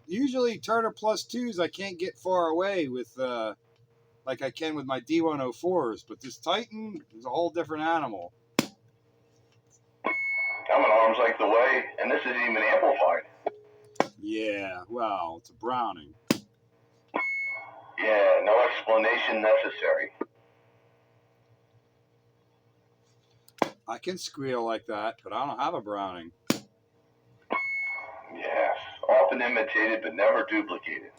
Usually Turner +2s I can't get far away with like I can with my D104s, but this Titan is a whole different animal. I'm an arms length away, and this isn't even amplified. Yeah, well, it's a Browning. Yeah, no explanation necessary. I can squeal like that, but I don't have a Browning. Yes, often imitated but never duplicated.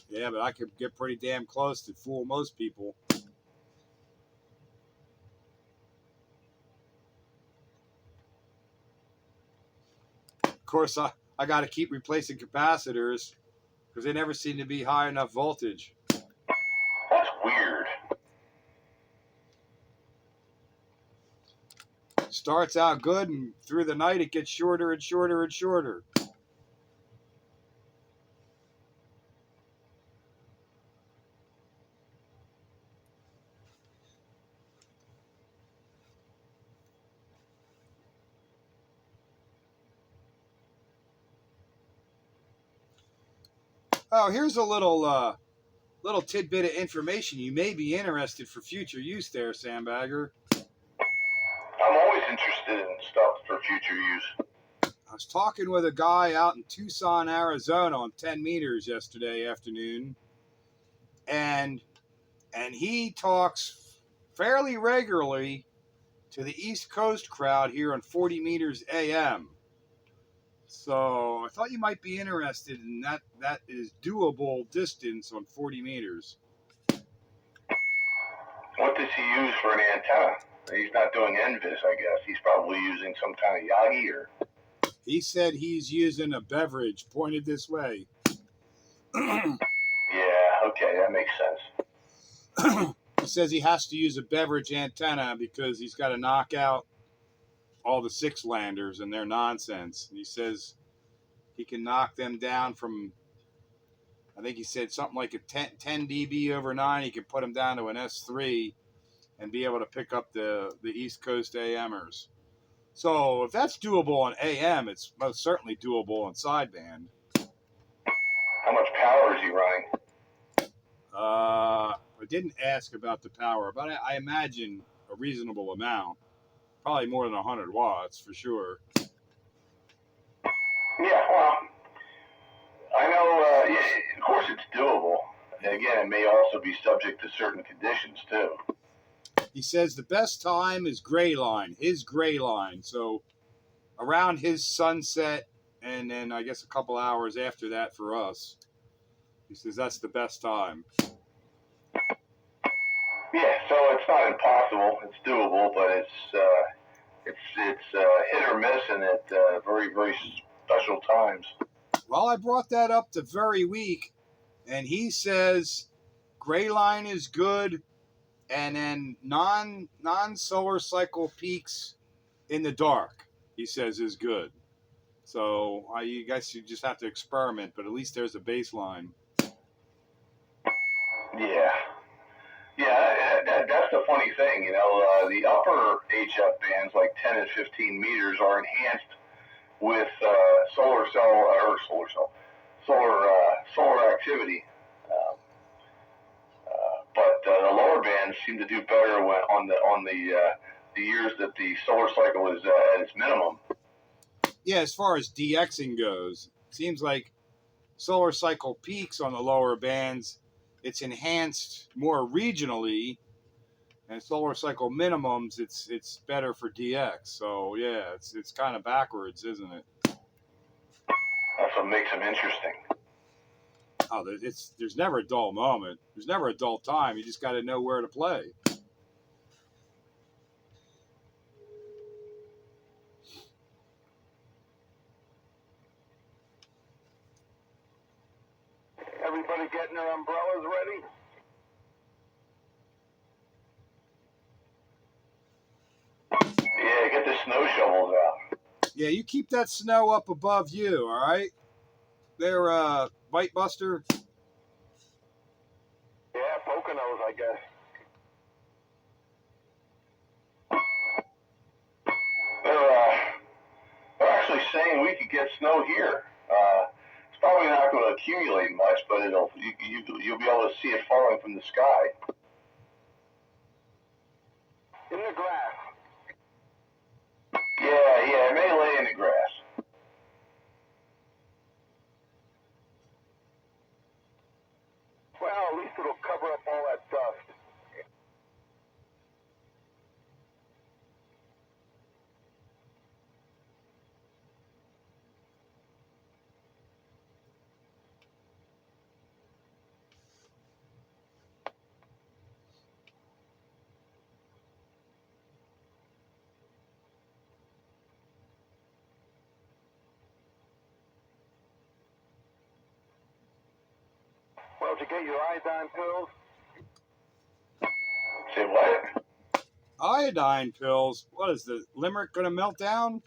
Yeah, but I could get pretty damn close to fool most people. Of course, I got to keep replacing capacitors because they never seem to be high enough voltage. That's weird. Starts out good, and through the night it gets shorter and shorter and shorter. Oh, here's a little tidbit of information you may be interested for future use there, Sandbagger. I'm always interested in stuff for future use. I was talking with a guy out in Tucson, Arizona on 10 meters yesterday afternoon, and he talks fairly regularly to the East Coast crowd here on 40 meters AM. So I thought you might be interested in that. That is doable distance on 40 meters. What does he use for an antenna? He's not doing NVIS, I guess. He's probably using some kind of Yagi or... He said he's using a beverage pointed this way. Yeah, okay, that makes sense. He says he has to use a beverage antenna because he's got to knock out all the six landers and their nonsense. And he says he can knock them down from, I think he said something like a 10 dB over 9. He can put them down to an S3 and be able to pick up the East Coast AMers. So if that's doable on AM, it's most certainly doable on sideband. How much power is he running? I didn't ask about the power, but I imagine a reasonable amount. Probably more than 100 watts for sure. Yeah, well, I know, of course it's doable. And again, it may also be subject to certain conditions too. He says the best time is gray line, his gray line. So around his sunset, and then I guess a couple hours after that for us. He says that's the best time. Yeah, so it's not impossible. It's doable, but it's hit or miss, and at very very special times. Well, I brought that up the very week, and he says gray line is good, and then non solar cycle peaks in the dark, he says, is good. So you guys, you just have to experiment, but at least there's a baseline. Yeah. Yeah, that's the funny thing, you know. The upper HF bands, like 10 and 15 meters, are enhanced with solar activity. Um, but the lower bands seem to do better when the years that the solar cycle is at its minimum. Yeah, as far as DXing goes, it seems like solar cycle peaks on the lower bands, it's enhanced more regionally, and solar cycle minimums, it's better for DX. So yeah, it's kind of backwards, isn't it? That's what makes them interesting. Oh, there's never a dull moment. There's never a dull time. You just got to know where to play. Everybody getting their umbrellas ready? Yeah, get the snow shovels out. Yeah, you keep that snow up above you, all right? There, Bite Buster. Yeah, Poconos, I guess. They're actually saying we could get snow here. It's probably not going to accumulate much, but you'll be able to see it falling from the sky. In the grass. Yeah, it may lay in the grass. Well, at least it'll cover up all that dust. Well, did you get your iodine pills? Say what? Iodine pills. What is the limerick going to melt down?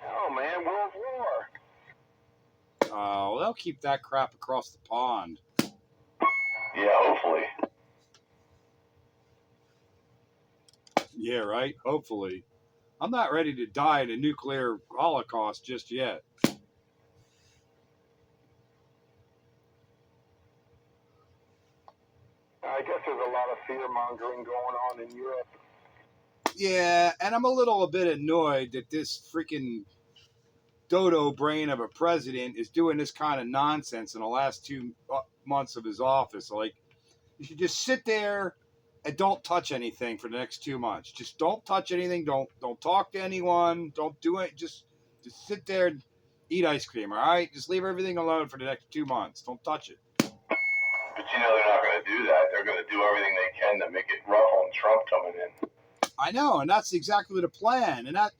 Oh, man, World War. Oh, they'll keep that crap across the pond. Yeah, hopefully. Yeah, right? Hopefully. I'm not ready to die in a nuclear holocaust just yet. I guess there's a lot of fear-mongering going on in Europe. Yeah, and I'm a bit annoyed that this freaking dodo brain of a president is doing this kind of nonsense in the last 2 months of his office. Like, you should just sit there and don't touch anything for the next 2 months. Just don't touch anything. Don't talk to anyone. Don't do it. Just sit there and eat ice cream. All right. Just leave everything alone for the next 2 months. Don't touch it. But you know they're not going to do that. They're going to do everything they can to make it rough on Trump coming in. I know, and that's exactly the plan. And that,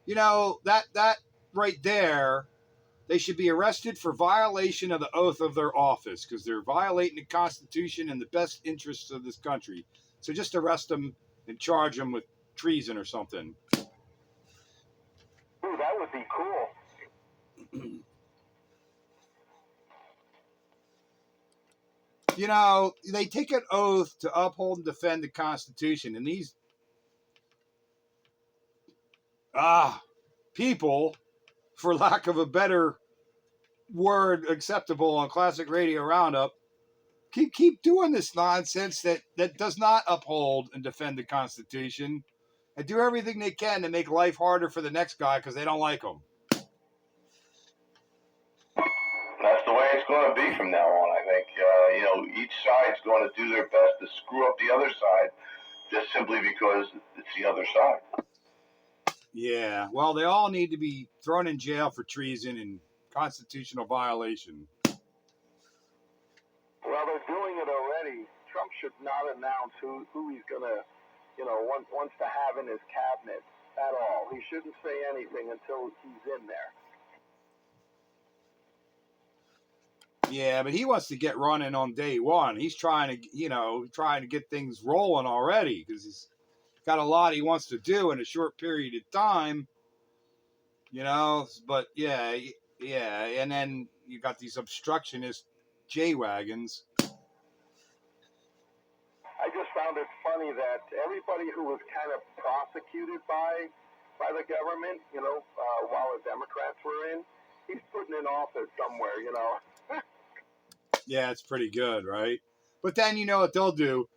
you know, that right there, they should be arrested for violation of the oath of their office because they're violating the Constitution and the best interests of this country. So just arrest them and charge them with treason or something. Ooh, that would be cool. You know, they take an oath to uphold and defend the Constitution, and these people, for lack of a better word acceptable on Classic Radio Roundup, keep doing this nonsense that does not uphold and defend the Constitution, and do everything they can to make life harder for the next guy because they don't like him. That's the way it's going to be from now on, I think. You know, each side's going to do their best to screw up the other side just simply because it's the other side. Yeah, well, they all need to be thrown in jail for treason and constitutional violation. Well, they're doing it already. should not announce who he's gonna, wants to have in his cabinet at all. He shouldn't say anything until he's in there. Yeah, but he wants to get running on day one. He's trying to get things rolling already because he's got a lot he wants to do in a short period of time. But yeah, and then you got these obstructionist J-wagons. I just found it funny that everybody who was kind of prosecuted by the government, while the Democrats were in, he's putting in office somewhere, Yeah, it's pretty good, right? But then you know what they'll do?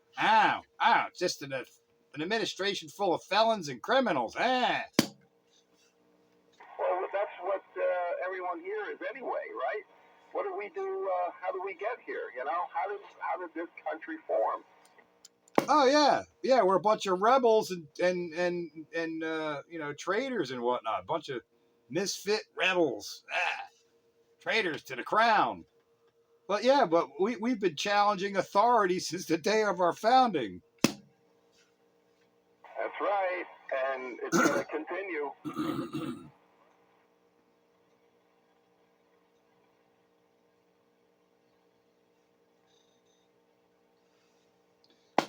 Just an administration full of felons and criminals. Well, that's what everyone here is anyway, right? What do we do? How do we get here? How did this country form? Oh yeah, we're a bunch of rebels and traitors and whatnot. A bunch of misfit rebels, traitors to the crown. But yeah, we've been challenging authority since the day of our founding. That's right, and it's going to continue.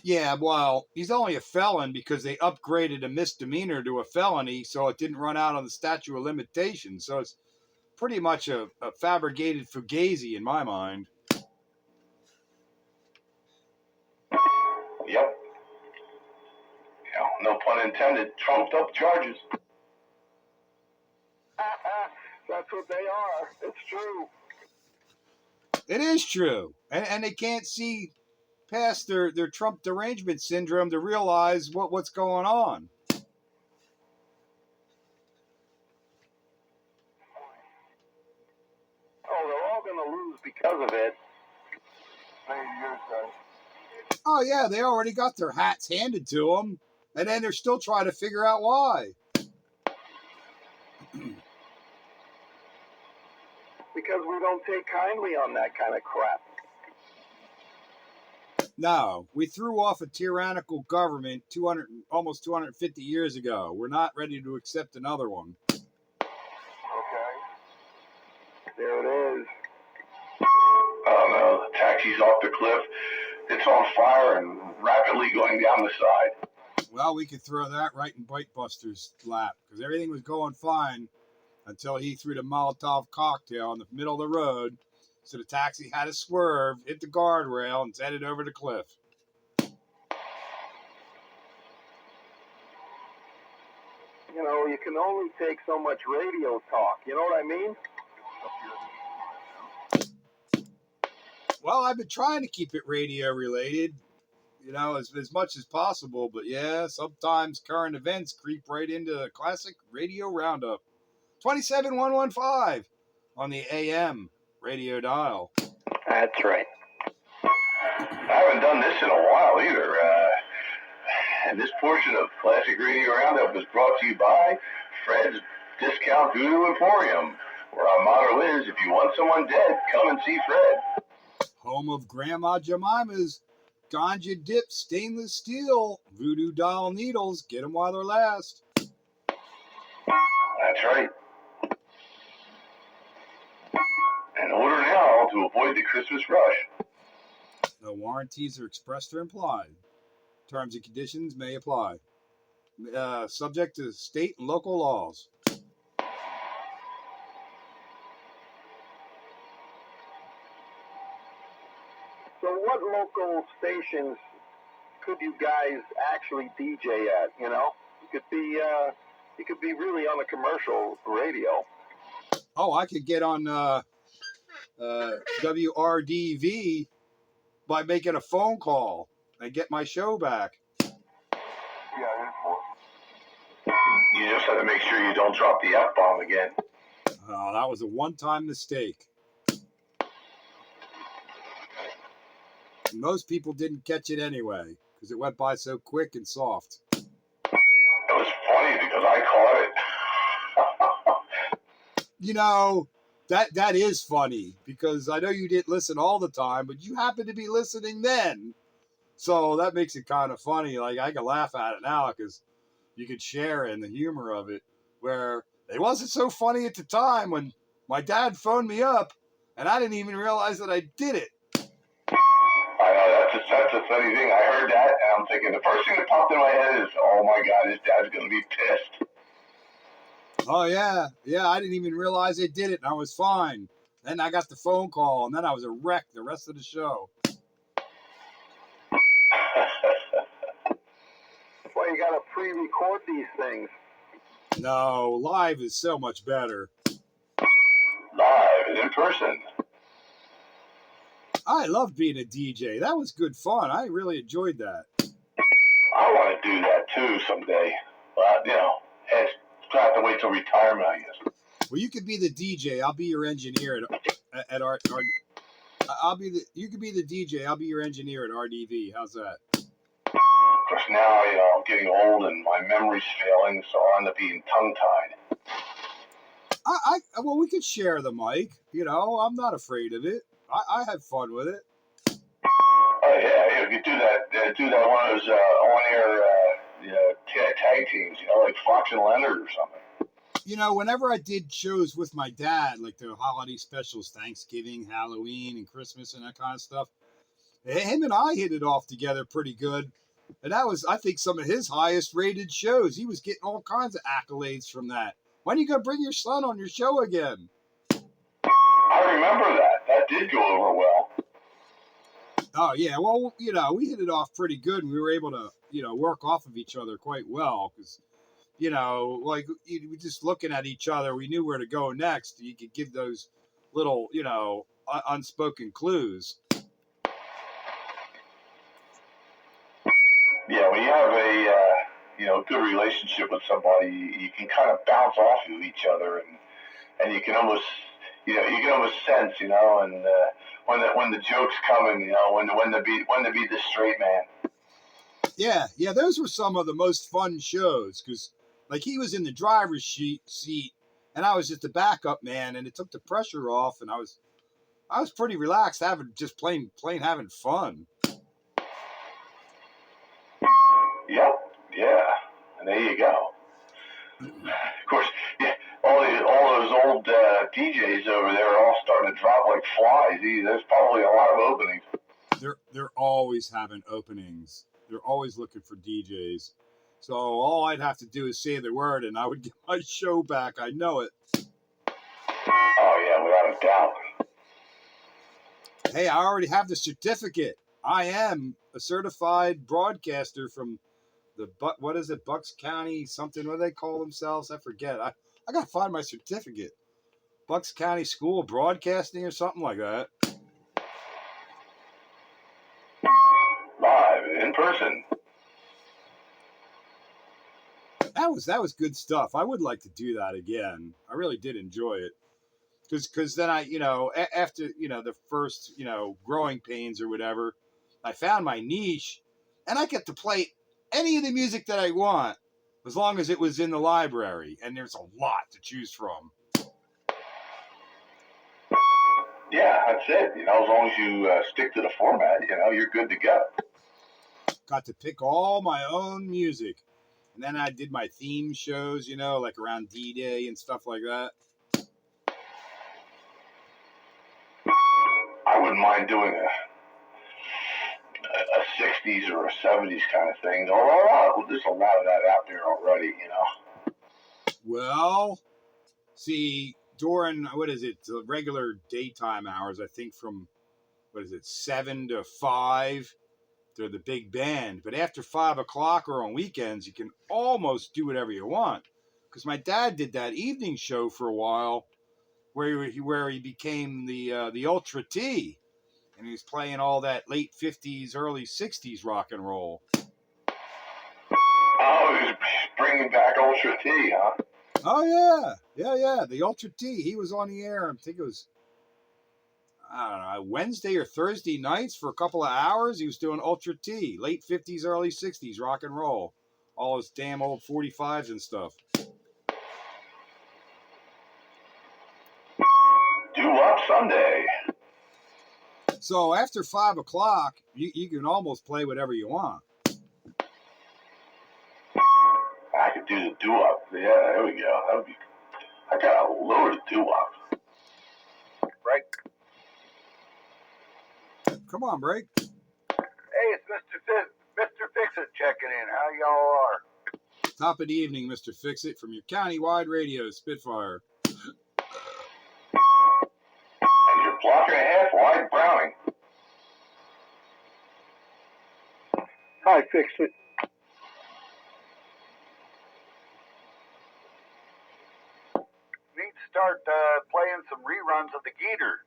Yeah, well, he's only a felon because they upgraded a misdemeanor to a felony, so it didn't run out on the statute of limitations. So it's pretty much a fabricated fugazi in my mind. Yep. No pun intended. Trumped up charges. That's what they are. It's true. It is true, and they can't see past their Trump derangement syndrome to realize what's going on. Oh, they're all going to lose because of it. Oh yeah, they already got their hats handed to them, and then they're still trying to figure out why. Because we don't take kindly on that kind of crap. No, we threw off a tyrannical government almost 250 years ago. We're not ready to accept another one. Okay. There it is. Oh no, the taxi's off the cliff. It's on fire and rapidly going down the side. Well, we could throw that right in Bite Buster's lap because everything was going fine until he threw the Molotov cocktail in the middle of the road. So the taxi had to swerve, hit the guardrail, and headed over the cliff. You can only take so much radio talk. You know what I mean? Well, I've been trying to keep it radio related, as much as possible. But yeah, sometimes current events creep right into the classic radio roundup. 27115 on the AM radio dial. That's right. I haven't done this in a while either. And this portion of Classic Radio Roundup is brought to you by Fred's Discount Voodoo Emporium, where our motto is, if you want someone dead, come and see Fred. Home of Grandma Jemima's ganja dipped stainless steel voodoo doll needles. Get them while they're last. That's right. And order now to avoid the Christmas rush. No warranties are expressed or implied. Terms and conditions may apply. Subject to state and local laws. So what local stations could you guys actually DJ at, You could be really on a commercial radio. Oh, I could get on WRDV by making a phone call and get my show back. Yeah, you just have to make sure you don't drop the F-bomb again. Oh, that was a one-time mistake. Most people didn't catch it anyway because it went by so quick and soft. It was funny because I caught it. That is funny because I know you didn't listen all the time, but you happened to be listening then. So that makes it kind of funny. Like I can laugh at it now because you could share in the humor of it. Where it wasn't so funny at the time when my dad phoned me up and I didn't even realize that I did it. I know, that's a funny thing. I heard that and I'm thinking, the first thing that popped in my head is, oh my God, his dad's going to be pissed. Oh, yeah. Yeah, I didn't even realize I did it, and I was fine. Then I got the phone call, and then I was a wreck the rest of the show. That's why you got to pre-record these things. No, live is so much better. Live and in person. I loved being a DJ. That was good fun. I really enjoyed that. I want to do that too someday. But, you know, it's going to have to wait till retirement, I guess. Well, you could be the DJ. I'll be your engineer at our you could be the DJ. I'll be your engineer at RDV. How's that? Of course, now, you know, I'm getting old and my memory's failing, so I'll end up being tongue-tied. Well, we could share the mic. You know, I'm not afraid of it. I had fun with it. Oh, yeah, if you do that one of those on-air tag teams, you know, like Fox and Leonard or something. You know, whenever I did shows with my dad, like the holiday specials, Thanksgiving, Halloween, and Christmas, and that kind of stuff, him and I hit it off together pretty good. And that was, I think, some of his highest rated shows. He was getting all kinds of accolades from that. When are you going to bring your son on your show again? I remember that. That did go over well. Oh, yeah. Well, you know, we hit it off pretty good, and we were able to, you know, work off of each other quite well because, you know, like we just looking at each other, we knew where to go next. You could give those little, you know, unspoken clues. Yeah, when you have a good relationship with somebody, you can kind of bounce off of each other, and you can almost sense, you know, and when the joke's coming, you know, when to be the straight man. Yeah, those were some of the most fun shows because, like, he was in the driver's seat, and I was just the backup man, and it took the pressure off, and I was pretty relaxed, just plain having fun. Yep, yeah, and there you go. Of course, yeah, all those old DJs over there are all starting to drop like flies. There's probably a lot of openings. They're always having openings. They're always looking for DJs. So all I'd have to do is say the word, and I would get my show back. I know it. Oh yeah, without a doubt. Hey, I already have the certificate. I am a certified broadcaster from Bucks County something. What do they call themselves? I forget. I gotta find my certificate. Bucks County School of Broadcasting or something like that. Live in person. That was good stuff. I would like to do that again. I really did enjoy it. Because then I, you know, after, you know, the first, you know, growing pains or whatever, I found my niche, and I get to play any of the music that I want as long as it was in the library, and there's a lot to choose from. Yeah, that's it. You know, as long as you stick to the format, you know, you're good to go. Got to pick all my own music. And then I did my theme shows, you know, like around D-Day and stuff like that. I wouldn't mind doing a 60s or a 70s kind of thing. There's a lot of that out there already, you know. Well, see, during, the regular daytime hours, I think from, 7 to 5, they're the big band. But after 5 o'clock or on weekends, you can almost do whatever you want. Because my dad did that evening show for a while where he became the Ultra T. And he was playing all that late 50s, early 60s rock and roll. Oh, he was bringing back Ultra T, huh? Oh, yeah, the Ultra T. He was on the air, I think it was, I don't know, Wednesday or Thursday nights for a couple of hours. He was doing Ultra T, late 50s, early 60s rock and roll. All his damn old 45s and stuff. Doo Wop Sunday. So after 5 o'clock, you can almost play whatever you want. I could do the doo-wop. Yeah, there we go. That would be. I got a load of doo-wop. Right? Come on, break. Hey, it's Mr. Fix-It checking in. How y'all are? Top of the evening, Mr. Fix-It, from your county-wide radio, Spitfire. And your block and a half wide Browning. Hi, Fix-It. Need to start playing some reruns of the Geeter.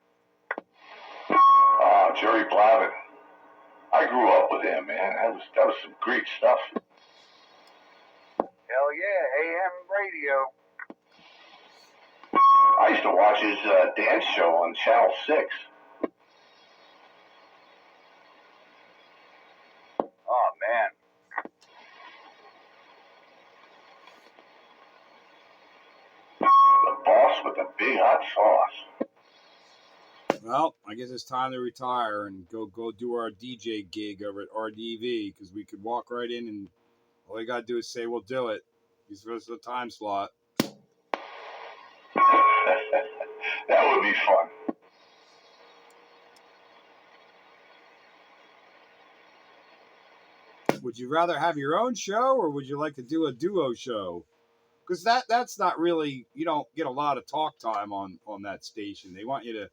Jerry Blavin. I grew up with him, man. That was some great stuff. Hell yeah, AM radio. I used to watch his dance show on Channel 6. Oh, man. The boss with the big hot sauce. Well, I guess it's time to retire and go do our DJ gig over at RDV, because we could walk right in and all you got to do is say, we'll do it. Give us a time slot. That would be fun. Would you rather have your own show, or would you like to do a duo show? Because that's not really, you don't get a lot of talk time on that station. They want you to,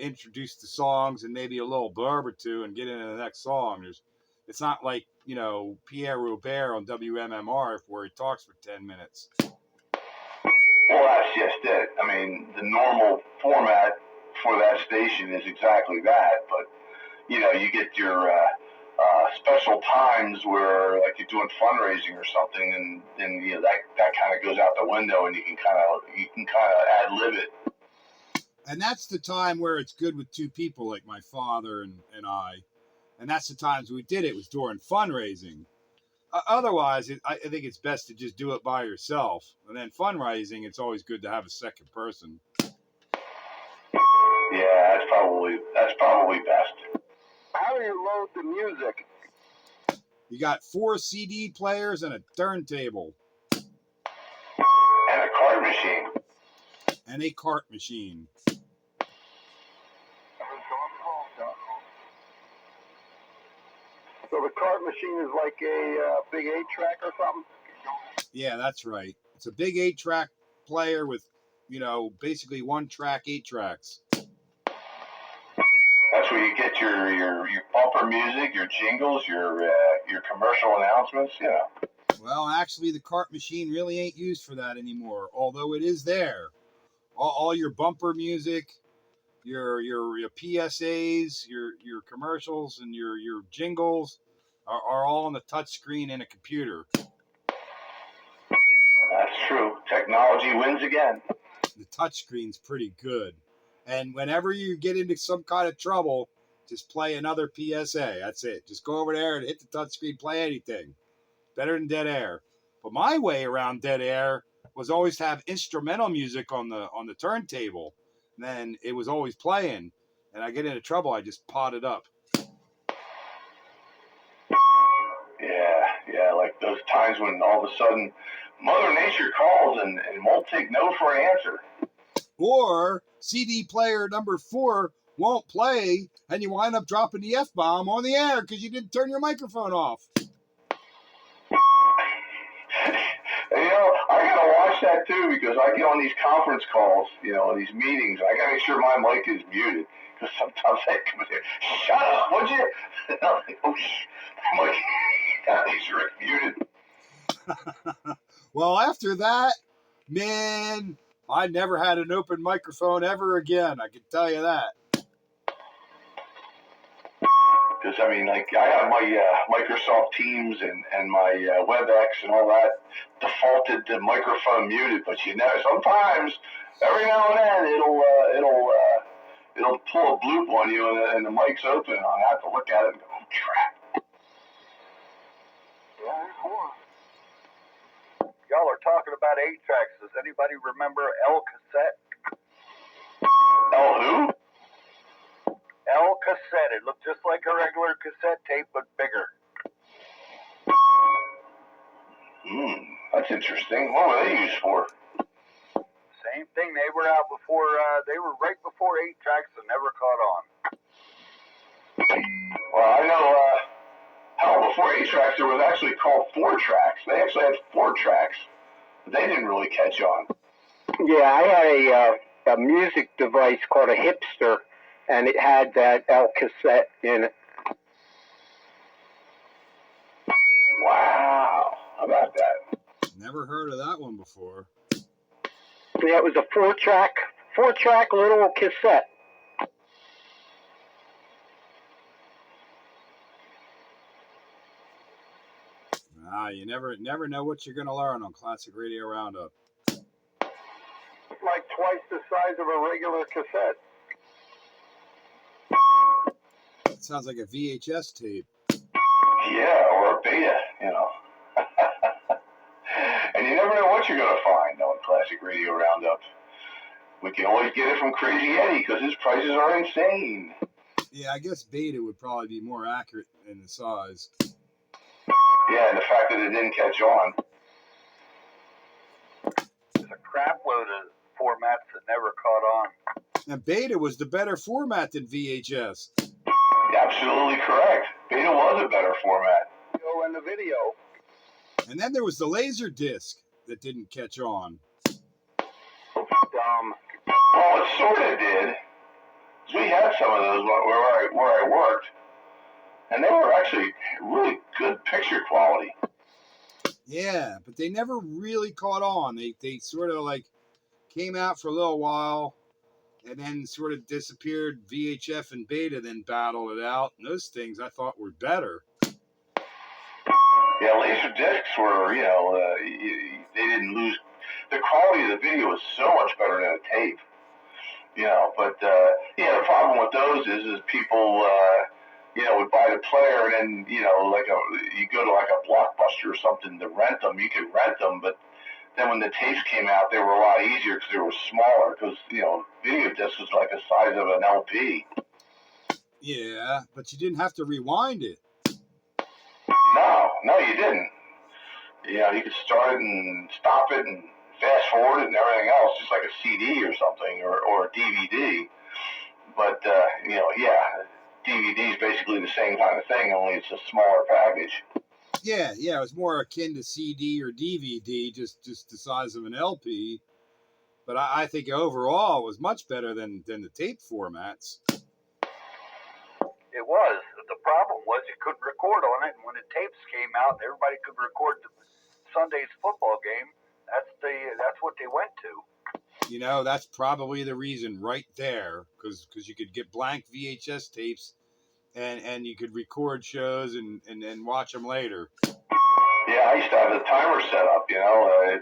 introduce the songs and maybe a little blurb or two and get into the next song. It's not like, Pierre Robert on WMMR where he talks for 10 minutes. Well, that's just it. I mean, the normal format for that station is exactly that. But, you get your special times where, like, you're doing fundraising or something, and that kind of goes out the window, and you can kind of ad-lib it. And that's the time where it's good with two people, like my father and I. And that's the times we did it, was during fundraising. Otherwise, I think it's best to just do it by yourself. And then fundraising, it's always good to have a second person. Yeah, that's probably best. How do you load the music? You got 4 CD players and a turntable. And a card machine. And a cart machine. So the cart machine is like a big 8-track or something? Yeah, that's right. It's a big 8-track player with, basically 1-track 8 tracks. That's where you get your bumper music, your jingles, your commercial announcements, Well, actually, the cart machine really ain't used for that anymore, although it is there. All your bumper music, your PSAs, your commercials, and your jingles are all on the touch screen in a computer. That's true. Technology wins again. The touch screen's pretty good. And whenever you get into some kind of trouble, just play another PSA. That's it. Just go over there and hit the touch screen, play anything. Better than dead air. But my way around dead air was always to have instrumental music on the turntable. And then it was always playing. And I get into trouble, I just pot it up. Yeah, like those times when all of a sudden Mother Nature calls and won't take no for an answer. Or CD player number 4 won't play, and you wind up dropping the F-bomb on the air because you didn't turn your microphone off. I gotta watch that too, because I get on these conference calls, these meetings. I gotta make sure my mic is muted, because sometimes I come in here, shut up, would you? And I'm like, oh, my mic is muted. Well, after that, man, I never had an open microphone ever again. I can tell you that. Because, I have my Microsoft Teams and my WebEx and all that defaulted to microphone muted, but sometimes, every now and then, it'll pull a bloop on you and the mic's open, and I'll have to look at it and go, oh, crap. Y'all are talking about 8-tracks. Does anybody remember El Cassette? El who? L cassette. It looked just like a regular cassette tape, but bigger. That's interesting. What were they used for? Same thing. They were out before. They were right before 8-tracks and never caught on. Well, I know. Hell, before 8-tracks, there was actually called 4-tracks. They actually had 4 tracks. But they didn't really catch on. Yeah, I had a music device called a hipster, and it had that L cassette in it. Wow. How about that? Never heard of that one before. Yeah, it was a 4-track little cassette. You never know what you're gonna learn on Classic Radio Roundup. It's like twice the size of a regular cassette. It sounds like a VHS tape. Yeah, or a beta, you know. And you never know what you're going to find on Classic Radio Roundup. We can always get it from Crazy Eddie because his prices are insane. Yeah, I guess beta would probably be more accurate in the size. Yeah, and the fact that it didn't catch on. There's a crap load of formats that never caught on. And beta was the better format than VHS. Absolutely correct. Beta was a better format. And the video. And then there was the laser disc that didn't catch on. Dumb. Well, it sort of did. We had some of those where I worked, and they were actually really good picture quality. Yeah, but they never really caught on. They sort of like came out for a little while and then sort of disappeared. VHF and beta then battled it out, and those things I thought were better. Yeah, laser discs were, they didn't lose. The quality of the video was so much better than a tape. But the problem with those is people, would buy the player and then, you go to like a Blockbuster or something to rent them. You could rent them, but then when the tapes came out, they were a lot easier because they were smaller because, video disc was like the size of an LP. Yeah, but you didn't have to rewind it. No, you didn't. You could start it and stop it and fast forward it and everything else, just like a CD or something, or a DVD. But, DVD is basically the same kind of thing, only it's a smaller package. Yeah, it was more akin to CD or DVD, just the size of an LP. But I think overall it was much better than the tape formats. It was. The problem was you couldn't record on it, and when the tapes came out, everybody could record the Sunday's football game. That's what they went to. That's probably the reason right there, because you could get blank VHS tapes, and you could record shows and watch them later. Yeah, I used to have the timer set up. I've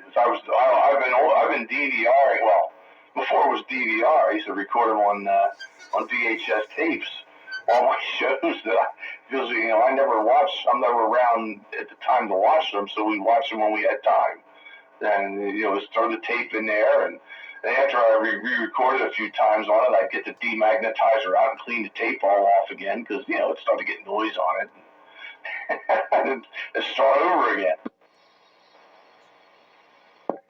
been DVRing. Well, before it was DVR, I used to record them on VHS tapes. All my shows because I'm never around at the time to watch them, so we watched them when we had time. And start the tape in there, and after I re-recorded a few times on it, I'd get the demagnetizer out and clean the tape all off again because it started to get noise on it, and start over again.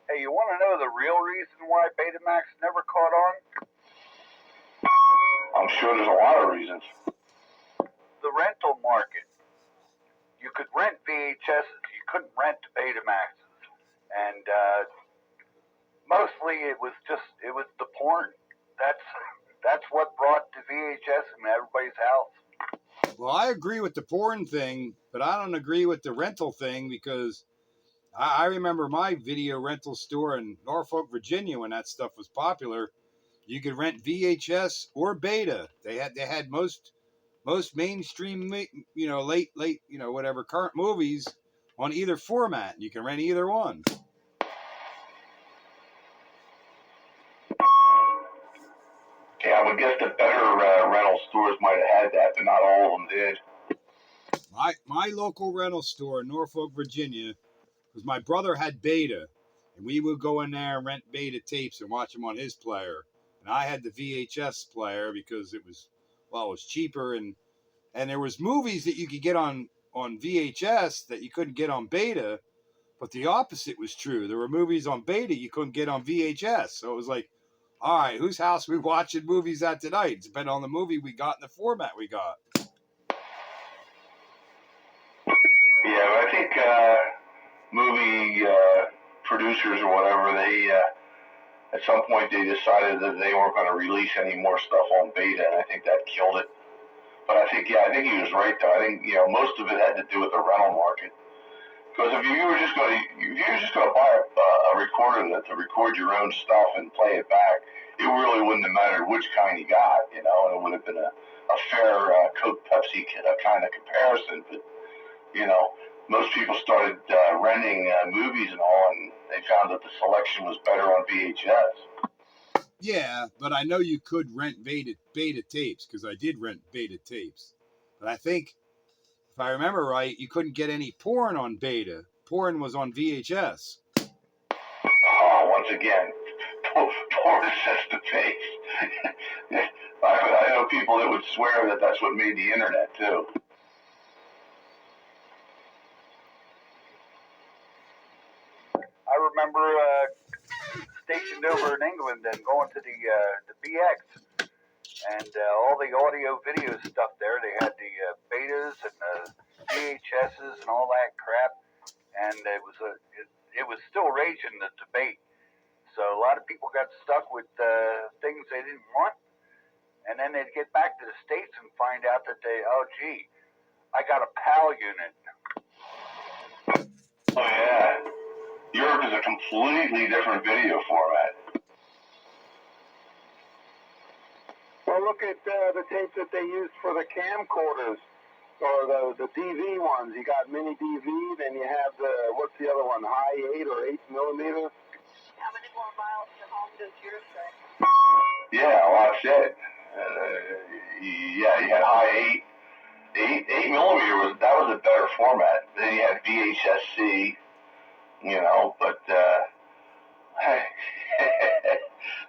Hey, you want to know the real reason why Betamax never caught on? I'm sure there's a lot of reasons. The rental market. You could rent VHSs. You couldn't rent Betamaxes. And mostly it was the porn. That's what brought the VHS in everybody's house. Well, I agree with the porn thing, but I don't agree with the rental thing because I remember my video rental store in Norfolk, Virginia, when that stuff was popular. You could rent VHS or beta. They had most mainstream, late, whatever current movies on either format. You can rent either one. Yeah, I would guess the better rental stores might have had that, but not all of them did. My local rental store in Norfolk, Virginia, because my brother had beta, and we would go in there and rent beta tapes and watch them on his player. And I had the VHS player because it was well, it was cheaper, and there was movies that you could get on VHS that you couldn't get on Beta, but the opposite was true. There were movies on Beta you couldn't get on VHS. So it was like, all right, whose house are we watching movies at tonight? It's depending on the movie we got and the format we got. Yeah, I think movie producers or whatever, they at some point they decided that they weren't going to release any more stuff on Beta, and I think that killed it. But I think he was right though. I think most of it had to do with the rental market. Because if you were just going to buy a recorder to record your own stuff and play it back, it really wouldn't have mattered which kind you got, and it would have been a fair Coke Pepsi kind of comparison. But most people started renting movies and all, and they found that the selection was better on VHS. Yeah, but I know you could rent beta tapes, because I did rent beta tapes. But I think, if I remember right, you couldn't get any porn on Beta. Porn was on VHS. Oh, once again, porn sets the pace. I know people that would swear that that's what made the internet too. I remember stationed over in England and going to the BX and all the audio video stuff there. They had the betas and the VHSs and all that crap, and it was still raging, the debate. So a lot of people got stuck with things they didn't want, and then they'd get back to the States and find out that I got a PAL unit. Oh yeah, Europe is a completely different video format. Well, look at the tapes that they used for the camcorders, or the DV ones. You got mini DV, then you have what's the other one, high 8 or 8 millimeter? How many more miles to home does yours say? Yeah, well, that's it. Yeah, you had high 8 millimeter that was a better format. Then you had VHS-C, but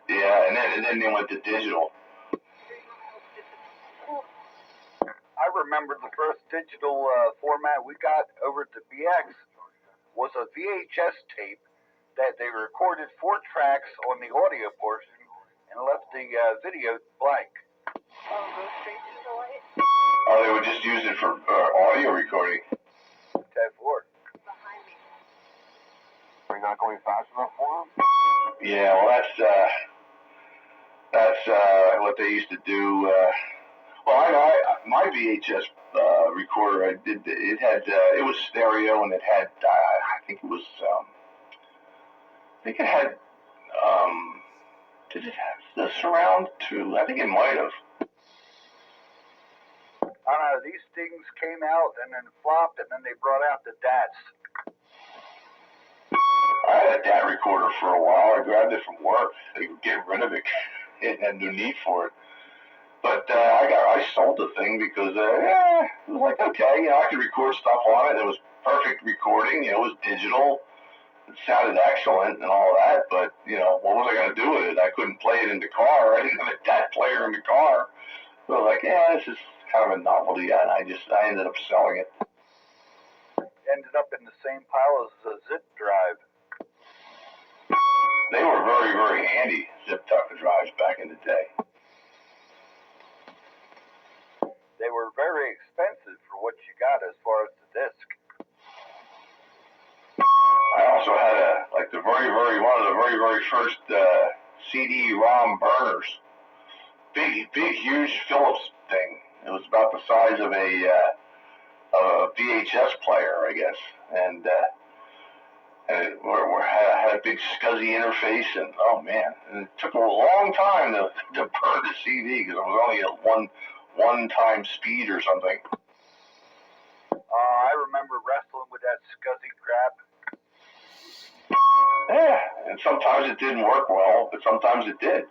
yeah, and then they went to digital. I remember the first digital format we got over at the BX was a VHS tape that they recorded 4 tracks on the audio portion and left the video blank. Oh, go straight to the light? Oh, they would just use it for audio recording. 10-4. Behind me. Are you not going fast enough for them? Yeah, well, that's what they used to do. Well, my VHS recorder, it was stereo, and it had, I think it had, did it have the surround too? I think it might have. I don't know, these things came out and then flopped, and then they brought out the DATs. I had a DAT recorder for a while. I grabbed it from work. They would get rid of it. It had no need for it. But I sold the thing because it was like, okay, I could record stuff on it. It was perfect recording. It was digital. It sounded excellent and all that. But what was I going to do with it? I couldn't play it in the car. I didn't have a DAT player in the car. So I was like, this is kind of a novelty, and I ended up selling it. Ended up in the same pile as the zip drive. They were very, very handy, zip drives back in the day. They were very expensive for what you got as far as the disc. I also had one of the very, very first CD-ROM burners. Big, huge Philips thing. It was about the size of a VHS player, I guess, and it had a big SCSI interface, and oh man, and it took a long time to burn the CD because it was only at one-time speed or something. I remember wrestling with that SCSI crap. Yeah, and sometimes it didn't work well, but sometimes it did.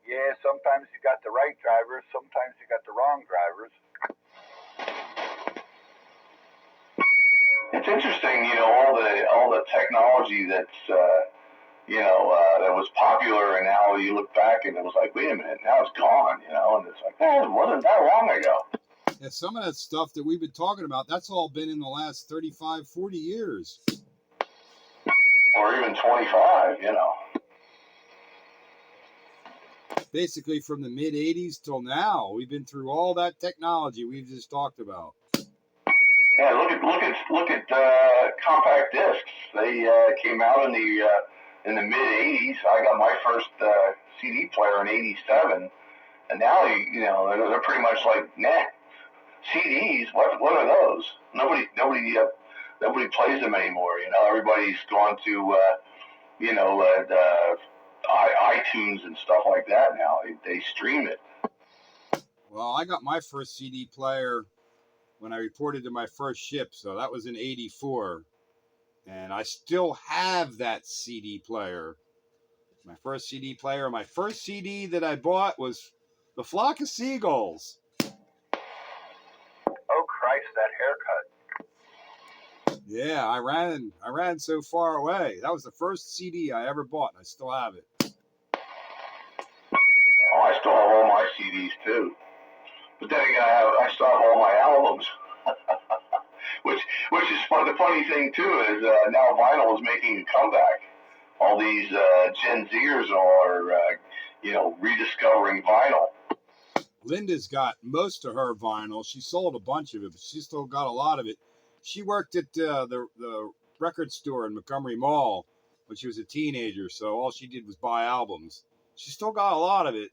Yeah, sometimes you got the right drivers, sometimes you got the wrong drivers. It's interesting, all the technology that's that was popular, and now you look back and it was like, wait a minute, now it's gone, and it's like, it wasn't that long ago. Yeah, some of that stuff that we've been talking about, that's all been in the last 35, 40 years. Or even 25, Basically from the mid-'80s till now, we've been through all that technology we've just talked about. Yeah, look at compact discs. They came out in the mid '80s. I got my first CD player in '87, and now they're pretty much like, nah, CDs. What are those? Nobody plays them anymore. Everybody's gone to iTunes and stuff like that now. They stream it. Well, I got my first CD player when I reported to my first ship, so that was in '84. And I still have that CD player. My first CD player, my first CD that I bought was The Flock of Seagulls. Oh Christ, that haircut. Yeah, I ran so far away. That was the first CD I ever bought, and I still have it. Oh, I still have all my CDs too. But then again, I still have all my albums. which is fun. The funny thing too is now vinyl is making a comeback. All these Gen Zers are rediscovering vinyl. Linda's got most of her vinyl. She sold a bunch of it, but she still got a lot of it. She worked at the record store in Montgomery Mall when she was a teenager, so all she did was buy albums. She still got a lot of it.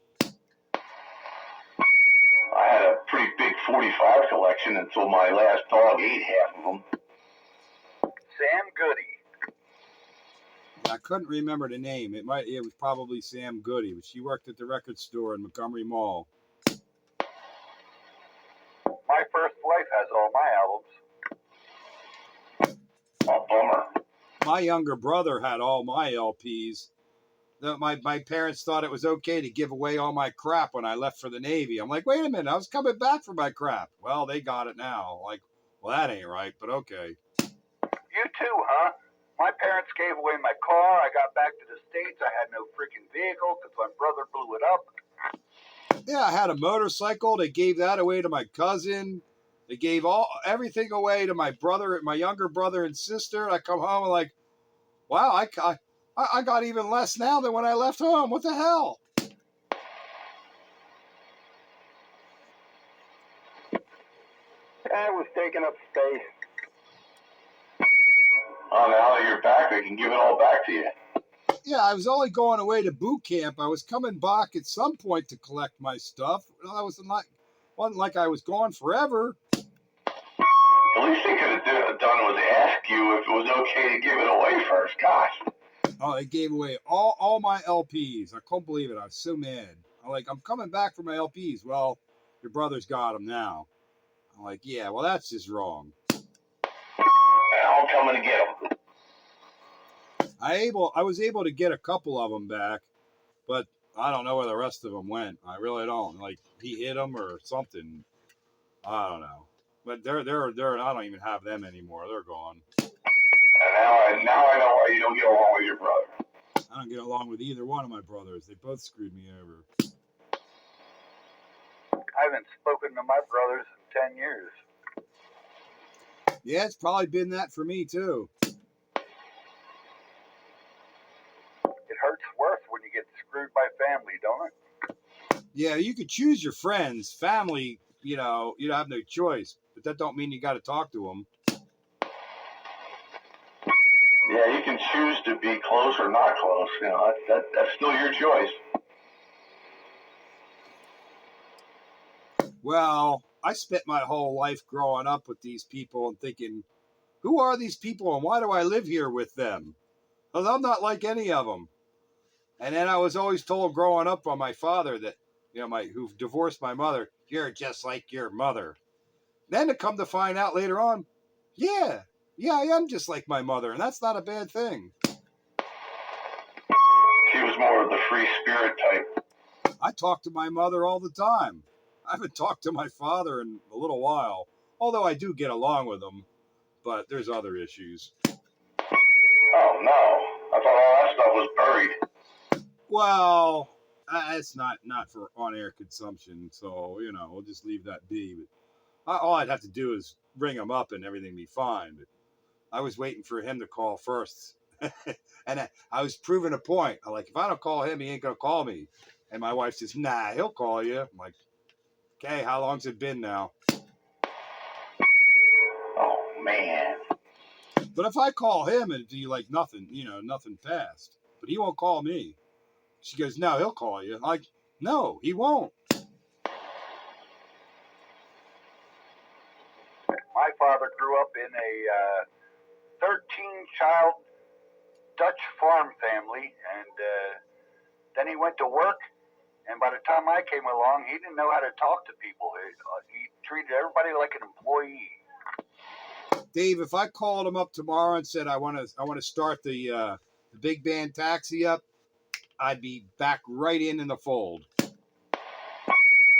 I had a pretty big 45 collection until my last dog ate half of them. Sam Goody. I couldn't remember the name. It was probably Sam Goody, but she worked at the record store in Montgomery Mall. My first wife has all my albums. Oh, bummer. My younger brother had all my LPs. My parents thought it was okay to give away all my crap when I left for the Navy. I'm like, wait a minute, I was coming back for my crap. Well, they got it now. Like, well, that ain't right, but okay. You too, huh? My parents gave away my car. I got back to the States. I had no freaking vehicle because my brother blew it up. Yeah, I had a motorcycle. They gave that away to my cousin. They gave everything away to my brother, my younger brother and sister. I come home and like, wow, I got even less now than when I left home. What the hell? I was taking up space. Oh, now that you're back, they can give it all back to you. Yeah, I was only going away to boot camp. I was coming back at some point to collect my stuff. I wasn't like I was gone forever. The least they could have done was ask you if it was okay to give it away first. Gosh. Oh, they gave away all my LPs. I couldn't believe it. I was so mad. I'm coming back for my LPs. Well, your brother's got them now. I'm like, yeah, well, that's just wrong. I'm coming to get them. I was able to get a couple of them back, but I don't know where the rest of them went. I really don't. Like, he hit them or something. I don't know. But they're I don't even have them anymore. They're gone. And now I know why you don't get along with your brother. I don't get along with either one of my brothers. They both screwed me over. I haven't spoken to my brothers in 10 years. Yeah, it's probably been that for me too. It hurts worse when you get screwed by family, don't it? Yeah, you could choose your friends. Family, you don't have no choice. But that don't mean you got to talk to them. Yeah, you can choose to be close or not close. That's still your choice. Well, I spent my whole life growing up with these people and thinking, who are these people and why do I live here with them? Because I'm not like any of them. And then I was always told growing up by my father that, who divorced my mother, you're just like your mother. Then to come to find out later on, yeah, I am just like my mother, and that's not a bad thing. She was more of the free spirit type. I talk to my mother all the time. I haven't talked to my father in a little while, although I do get along with him, but there's other issues. Oh, no. thought all that stuff was buried. Well, it's not for on-air consumption, so we'll just leave that be. But all I'd have to do is ring him up and everything be fine. But I was waiting for him to call first, and I was proving a point. I'm like, if I don't call him, he ain't gonna call me. And my wife says, "Nah, he'll call you." I'm like, "Okay, how long's it been now?" Oh man. But if I call him, it'd be like nothing, nothing passed. But he won't call me. She goes, "No, he'll call you." I'm like, "No, he won't." My father grew up in a 13-child Dutch farm family, and then he went to work. And by the time I came along, he didn't know how to talk to people. He treated everybody like an employee. Dave, if I called him up tomorrow and said I want to start the big band taxi up, I'd be back right in the fold. Oh,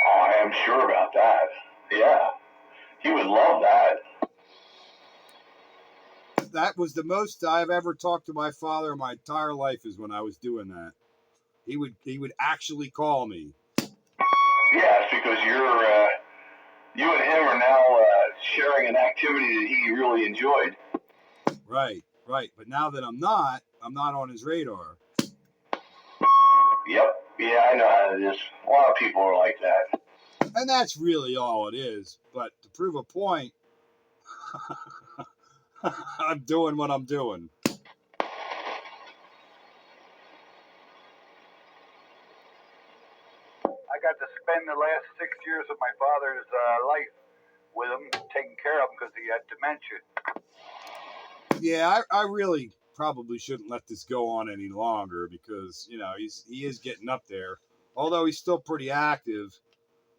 I am sure about that. Yeah, he would love that. That was the most I've ever talked to my father in my entire life, is when I was doing that. He would actually call me. Yes, because you and him are now sharing an activity that he really enjoyed. Right. But now that I'm not on his radar. Yep. Yeah, I know how it is. A lot of people are like that. And that's really all it is. But to prove a point, I'm doing what I'm doing. I got to spend the last 6 years of my father's life with him, taking care of him because he had dementia. Yeah, I really probably shouldn't let this go on any longer, because he is getting up there. Although he's still pretty active,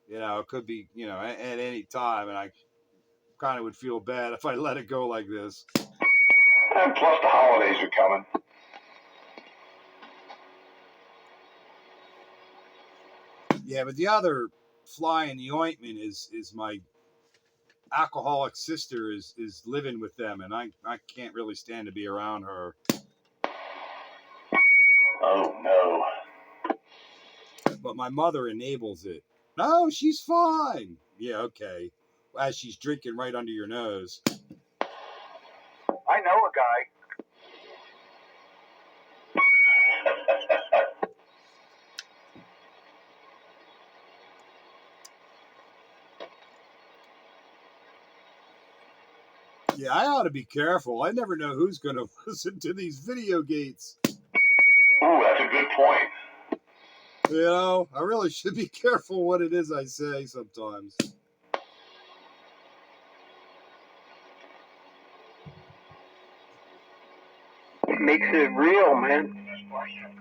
it could be at any time, and I kind of would feel bad if I let it go like this. And plus the holidays are coming. Yeah, but the other fly in the ointment is my alcoholic sister is living with them, and I can't really stand to be around her. Oh no. But my mother enables it. No, she's fine. Yeah, okay. As she's drinking right under your nose. I know a guy. Yeah, I ought to be careful. I never know who's going to listen to these video gates. Ooh, that's a good point. I really should be careful what it is I say sometimes. It makes it real, man.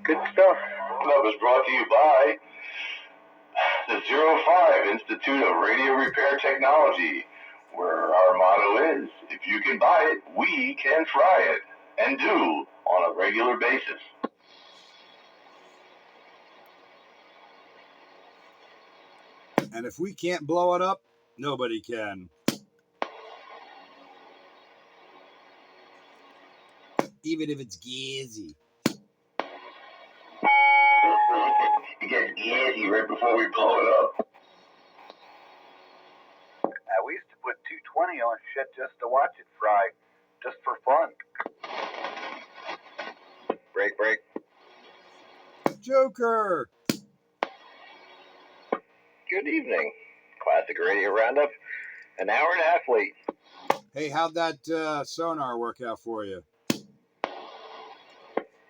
Good stuff. That was brought to you by the 05 Institute of Radio Repair Technology, where our motto is, if you can buy it, we can try it, and do on a regular basis. And if we can't blow it up, nobody can. Even if it's gazy. It gets gazy right before we blow it up. We used to put 220 on shit just to watch it fry, just for fun. Break. Joker! Good evening. Classic Radio Roundup. An hour and a half late. Hey, how'd that sonar work out for you?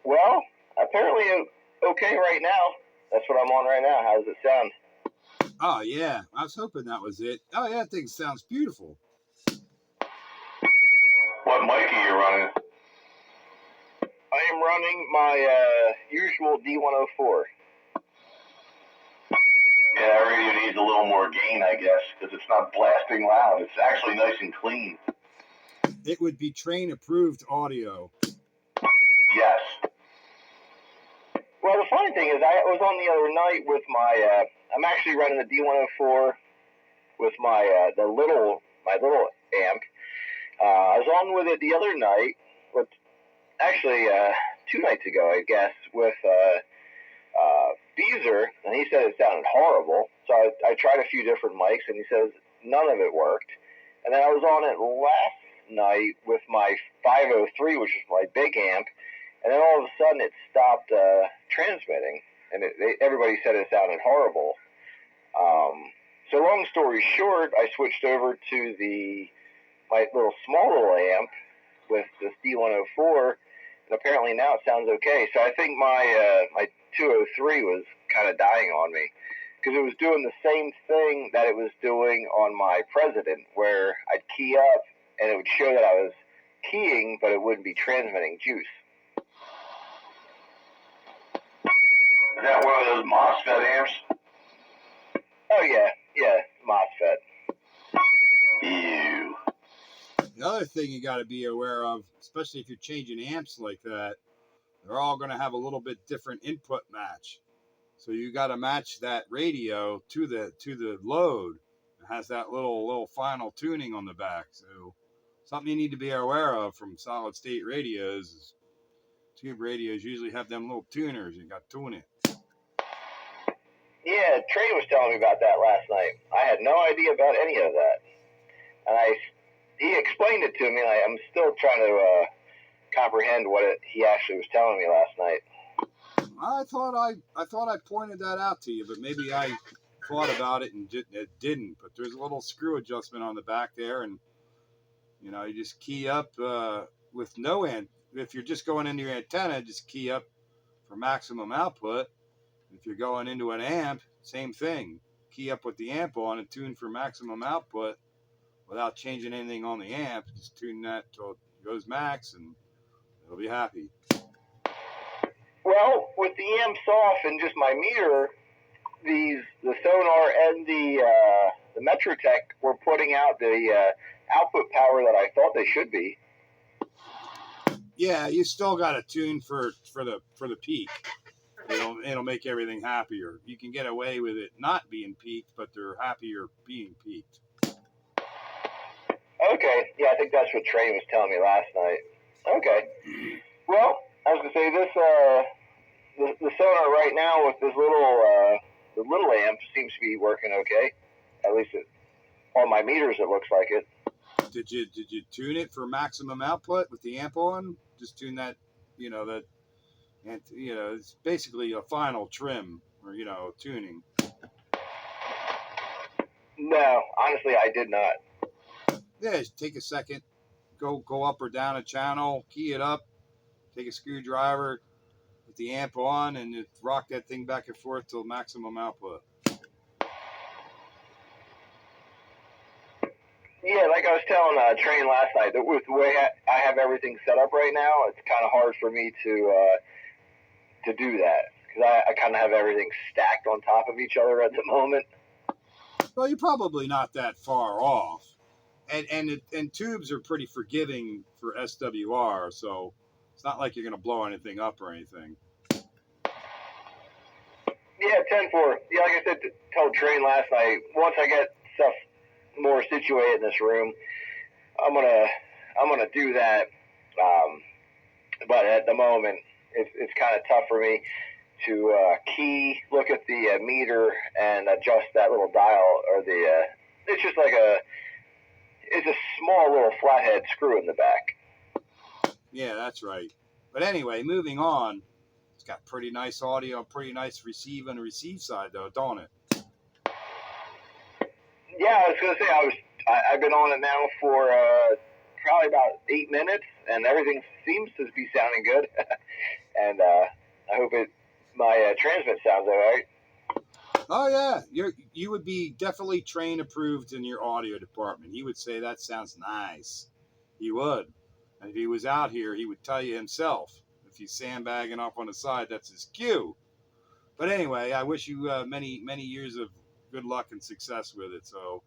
Well, apparently okay right now. That's what I'm on right now. How does it sound? Oh, yeah. I was hoping that was it. Oh, yeah, that thing sounds beautiful. What mic are you running? I am running my usual D104. Yeah, that radio needs a little more gain, I guess, because it's not blasting loud. It's actually nice and clean. It would be train-approved audio. Yes. Well, the funny thing is, I was on the other night with my. I'm actually running the D104 with my little amp. I was on with it the other night. With actually 2 nights ago, I guess, with Beezer, and he said it sounded horrible. So I tried a few different mics, and he says none of it worked. And then I was on it last night with my 503, which is my big amp, and then all of a sudden it stopped transmitting, and everybody said it sounded horrible. So long story short, I switched over to my small little amp with this D104, and apparently now it sounds okay. So I think my 203 was kind of dying on me, because it was doing the same thing that it was doing on my President, where I'd key up and it would show that I was keying, but it wouldn't be transmitting juice. Is that one of those MOSFET amps? Oh yeah, MOSFET. Ew. The other thing you got to be aware of, especially if you're changing amps like that, they're all going to have a little bit different input match. So you got to match that radio to the load. It has that little final tuning on the back. So something you need to be aware of from solid state radios is tube radios usually have them little tuners. You got to tune it. Yeah, Trey was telling me about that last night. I had no idea about any of that, and he explained it to me. And I'm still trying to comprehend what he actually was telling me last night. I thought I pointed that out to you, but maybe I thought about it and it didn't. But there's a little screw adjustment on the back there, and you just key up with no end. If you're just going into your antenna, just key up for maximum output. If you're going into an amp, same thing. Key up with the amp on and tune for maximum output without changing anything on the amp. Just tune that till it goes max, and it'll be happy. Well, with the amps off and just my meter, the Sonar and the Metrotech were putting out the output power that I thought they should be. Yeah, you still got to tune for the peak. It'll make everything happier. You can get away with it not being peaked, but they're happier being peaked. Okay, yeah, I think that's what Trey was telling me last night. Okay, well, I was gonna say this. The Sonar right now with this the little amp seems to be working okay. At least on my meters, it looks like it. Did you tune it for maximum output with the amp on? Just tune that, and it's basically a final trim or tuning. No, honestly, I did not. Yeah, just take a second, go up or down a channel, key it up, take a screwdriver with the amp on, and just rock that thing back and forth till maximum output. Yeah, like I was telling Train last night, that with the way I have everything set up right now, it's kind of hard for me to do that, because I kind of have everything stacked on top of each other at the moment. Well, you're probably not that far off, and tubes are pretty forgiving for SWR, so it's not like you're going to blow anything up or anything. Yeah, 10-4. Yeah, like I said, told Train last night, once I get stuff more situated in this room, I'm gonna do that. But at the moment, it's kind of tough for me to look at the meter and adjust that little dial, or it's just like it's a small little flathead screw in the back. Yeah, that's right. But anyway, moving on. It's got pretty nice audio, pretty nice receive on the receive side, though, don't it? Yeah, I was gonna say I've been on it now for probably about 8 minutes, and everything seems to be sounding good. And I hope my transmit sounds all right. Oh yeah, you would be definitely Train approved in your audio department. He would say that sounds nice. He would, and if he was out here, he would tell you himself. If he's sandbagging off on the side, that's his cue. But anyway, I wish you many years of good luck and success with it. So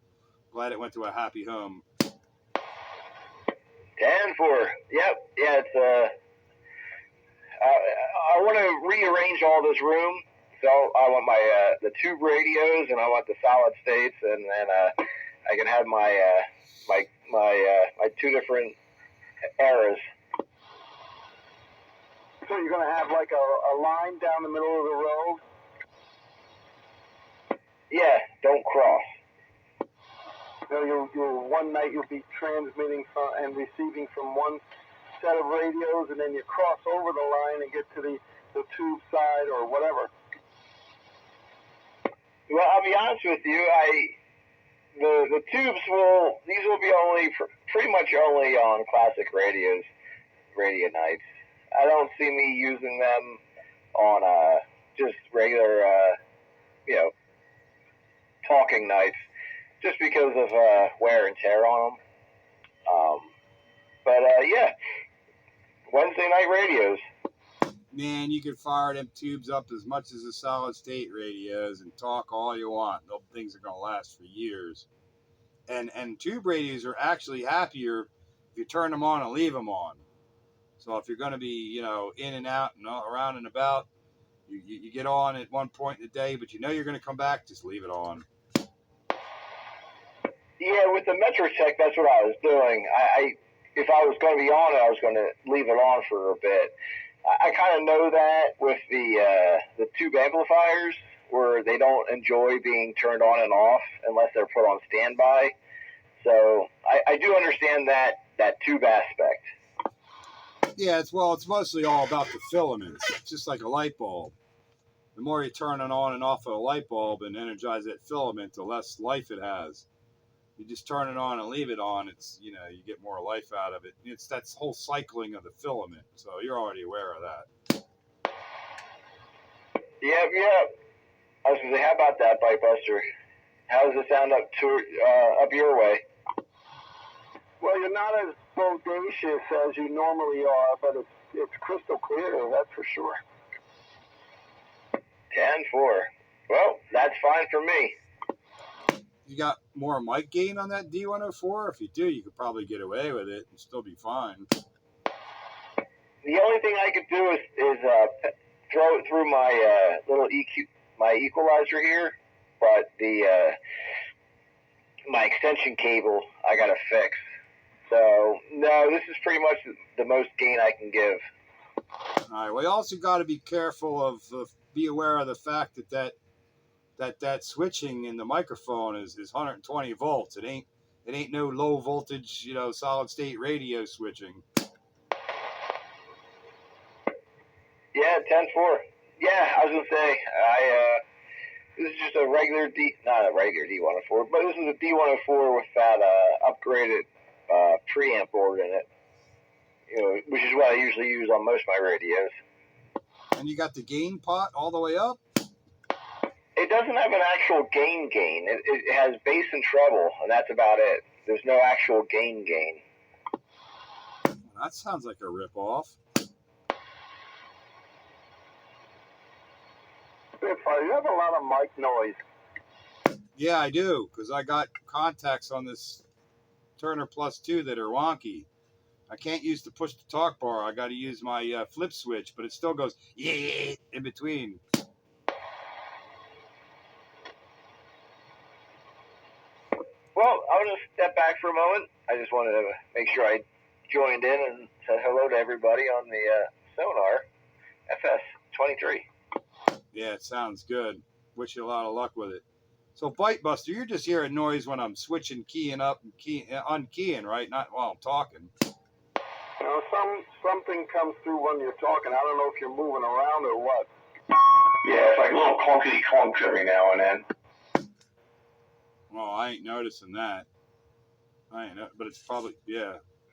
glad it went to a happy home. 10-4. Yep. Yeah. It's I want to rearrange all this room. So I want my the tube radios, and I want the solid states, and then I can have my two different eras. So you're going to have like a line down the middle of the road? Yeah, don't cross. One night you'll be transmitting from and receiving from one set of radios, and then you cross over the line and get to the tube side or whatever. Well, I'll be honest with you. The tubes these will be pretty much only on classic radio nights. I don't see me using them on just regular talking nights, just because of wear and tear on them. Yeah, Wednesday night radios. Man, you can fire them tubes up as much as the solid state radios and talk all you want. Those things are going to last for years. And tube radios are actually happier if you turn them on and leave them on. So if you're going to be, in and out and around and about, you get on at one point in the day, but you're going to come back, just leave it on. Yeah, with the Metrotech, that's what I was doing. If I was going to be on it, I was going to leave it on for a bit. I kind of know that with the tube amplifiers, where they don't enjoy being turned on and off unless they're put on standby. So I do understand that tube aspect. Yeah, it's mostly all about the filaments. It's just like a light bulb. The more you turn it on and off of a light bulb and energize that filament, the less life it has. You just turn it on and leave it on, it's, you get more life out of it. It's that whole cycling of the filament. So you're already aware of that. Yeah. I was going to say, how about that, Bite Buster? How does it sound up your way? Well, you're not as bodacious as you normally are, but it's crystal clear, that's for sure. 10-4. Well, that's fine for me. You got more mic gain on that D104? If you do, you could probably get away with it and still be fine. The only thing I could do is throw it through my little my equalizer here, but my extension cable I got to fix. So no, this is pretty much the most gain I can give. All right. Well, you also got to be careful of be aware of the fact that switching in the microphone is 120 volts. It ain't no low voltage, solid state radio switching. Yeah, 10-4. Yeah, I was gonna say this is just a regular not a regular D104, but this is a D104 with that upgraded preamp board in it. Which is what I usually use on most of my radios. And you got the gain pot all the way up? It doesn't have an actual gain. It has bass and treble, and that's about it. There's no actual gain. That sounds like a ripoff. You have a lot of mic noise. Yeah, I do, because I got contacts on this Turner Plus 2 that are wonky. I can't use the push to talk bar. I got to use my flip switch, but it still goes yeah in between. Well, I'm going to step back for a moment. I just wanted to make sure I joined in and said hello to everybody on the Sonar FS23. Yeah, it sounds good. Wish you a lot of luck with it. So, Bite Buster, you're just hearing noise when I'm switching, keying up, and unkeying, right? Not while I'm talking. Something comes through when you're talking. I don't know if you're moving around or what. Yeah, it's like little clunkety clunks every now and then. Well, I ain't noticing that. But it's probably,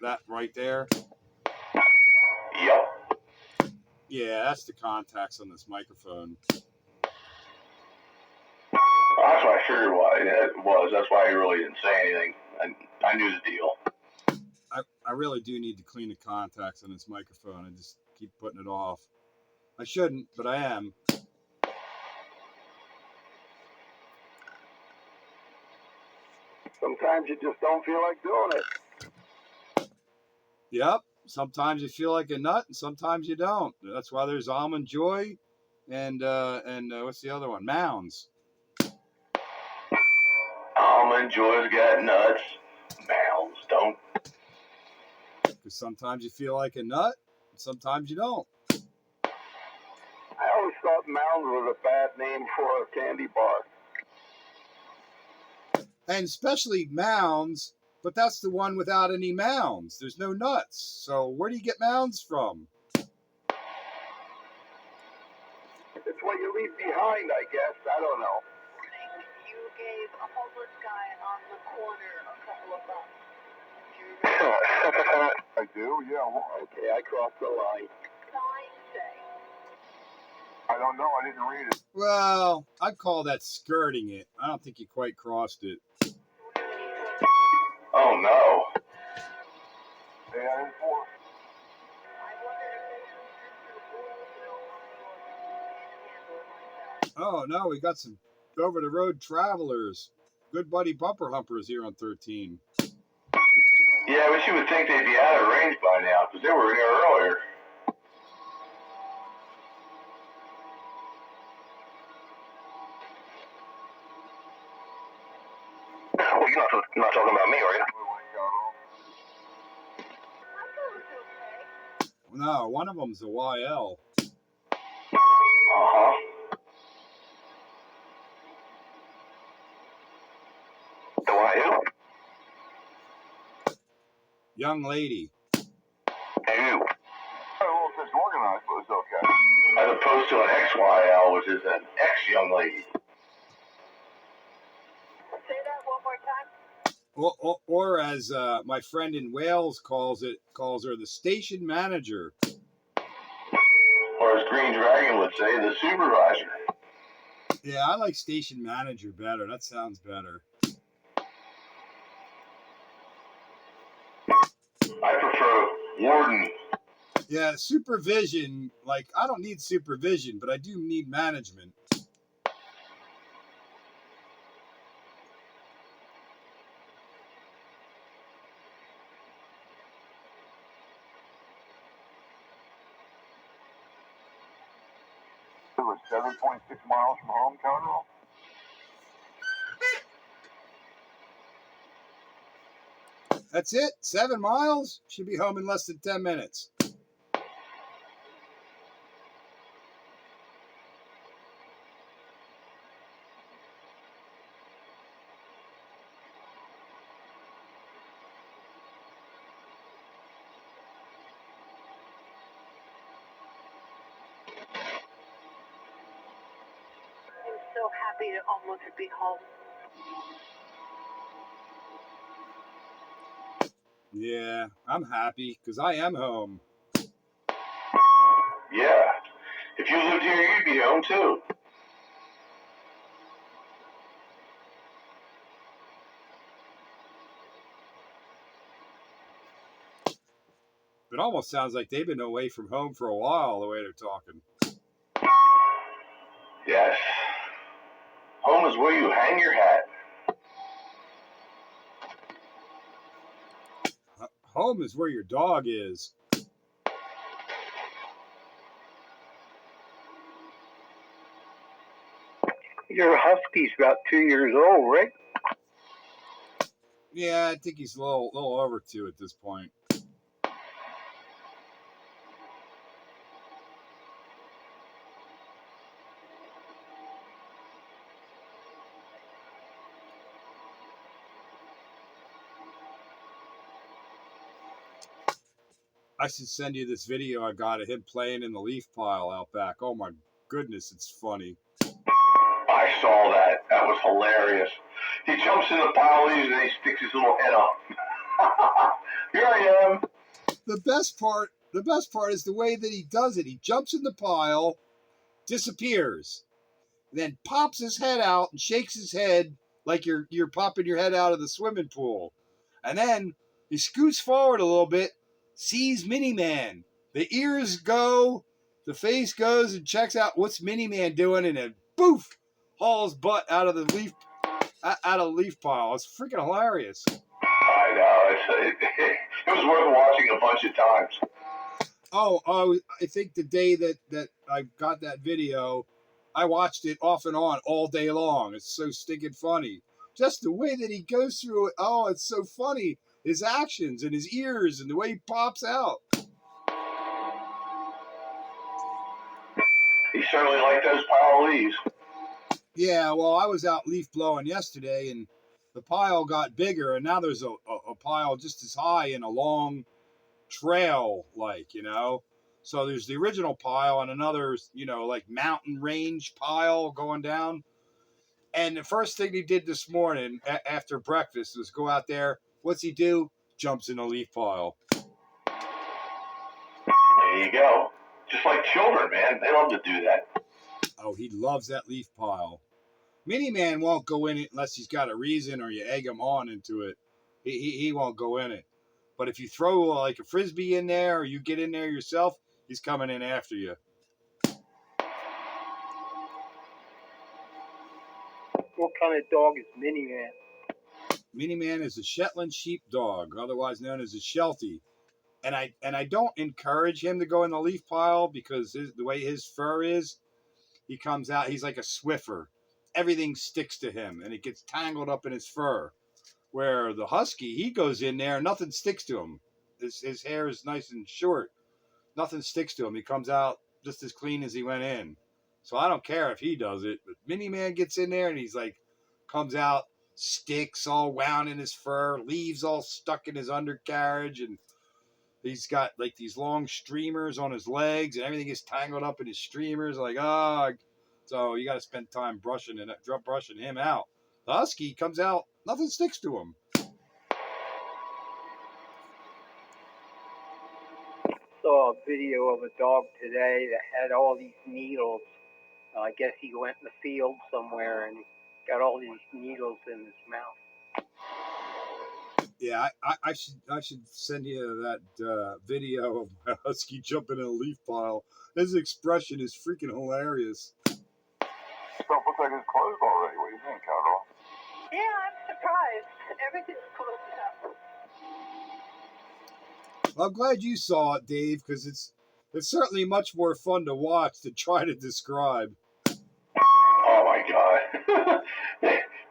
that right there. Yep. Yeah, that's the contacts on this microphone. Well, that's what I figured it was. That's why I really didn't say anything. I knew the deal. I really do need to clean the contacts on this microphone. I just keep putting it off. I shouldn't, but I am. Sometimes you just don't feel like doing it. Yep. Sometimes you feel like a nut, and sometimes you don't. That's why there's Almond Joy, and what's the other one? Mounds. Almond Joy's got nuts. Mounds don't. Because sometimes you feel like a nut, and sometimes you don't. thought Mounds was a bad name for a candy bar. And especially Mounds, but that's the one without any mounds. There's no nuts. So where do you get mounds from? It's what you leave behind, I guess. I don't know. You gave a homeless guy on the corner a couple of bucks. Do you remember? I do, yeah. Well, okay, I crossed the line. Sign say. I don't know. I didn't read it. Well, I'd call that skirting it. I don't think you quite crossed it. Oh no. Yeah, I didn't for. I wonder if they use the rules in Ohio or handle it like that. Oh no, we got some over-the-road travelers. Good buddy bumper humpers here on 13. Yeah, but you would think they'd be out of range by now, because they were in here earlier. Well, you're not talking about me, are you? I thought it was okay. No, one of them's a YL. Uh-huh. The why who? Young lady. Who? Well, if it's organized, but it's okay. As opposed to an XYL, which is an ex-young lady. Say that one more time. Or as my friend in Wales calls her the station manager. Or as Green Dragon would say, the supervisor. Yeah, I like station manager better. That sounds better. I prefer warden. Yeah, supervision, like, I don't need supervision, but I do need management. It was 7.6 miles from home, Conroe. That's it? 7 miles? Should be home in less than 10 minutes. I'm so happy to almost be home. Yeah, I'm happy because I am home. Yeah. If you lived here, you'd be home too. It almost sounds like they've been away from home for a while, the way they're talking. Yes. Home is where you hang your hat. Home is where your dog is. Your husky's about 2 years old, right? Yeah, I think he's a little over 2 at this point. I should send you this video I got of him playing in the leaf pile out back. Oh my goodness, it's funny. I saw that. That was hilarious. He jumps in the pile and he sticks his little head up. Here I am. The best part is the way that he does it. He jumps in the pile, disappears, and then pops his head out and shakes his head like you're popping your head out of the swimming pool. And then he scoots forward a little bit, sees Mini-Man. The ears go, the face goes and checks out what's Mini-Man doing, and then poof, hauls butt out of the leaf pile. It's freaking hilarious. I know. It was worth watching a bunch of times. Oh, I think the day that I got that video, I watched it off and on all day long. It's so stinking funny. Just the way that he goes through it. Oh, it's so funny. His actions and his ears and the way he pops out. He You certainly like those pile of leaves. Yeah, well, I was out leaf blowing yesterday, and the pile got bigger, and now there's a pile just as high in a long trail, like, you know. So there's the original pile and another, you know, like mountain range pile going down. And the first thing he did this morning after breakfast was go out there. What's he do? Jumps in a leaf pile. There you go. Just like children, man. They love to do that. Oh, he loves that leaf pile. Mini Man won't go in it unless he's got a reason or you egg him on into it. He won't go in it. But if you throw like a frisbee in there or you get in there yourself, he's coming in after you. What kind of dog is Mini Man? Mini Man is a Shetland sheepdog, otherwise known as a Sheltie. And I don't encourage him to go in the leaf pile because the way his fur is, he comes out, he's like a Swiffer. Everything sticks to him and it gets tangled up in his fur. Where the Husky, he goes in there and nothing sticks to him. His hair is nice and short. Nothing sticks to him. He comes out just as clean as he went in. So I don't care if he does it. But Mini Man gets in there and he's like, comes out, sticks all wound in his fur, leaves all stuck in his undercarriage, and he's got like these long streamers on his legs, and everything is tangled up in his streamers. Like, oh, so you got to spend time brushing him out. The Husky comes out, nothing sticks to him. Saw a video of a dog today that had all these needles. I guess he went in the field somewhere and got all these needles in his mouth. Yeah, I should send you that video of my Husky jumping in a leaf pile. His expression is freaking hilarious. Stuff looks like it's closed already. What do you think, Carol? Yeah, I'm surprised. Everything's closed up. Well, I'm glad you saw it, Dave, because it's certainly much more fun to watch than try to describe. Oh my God.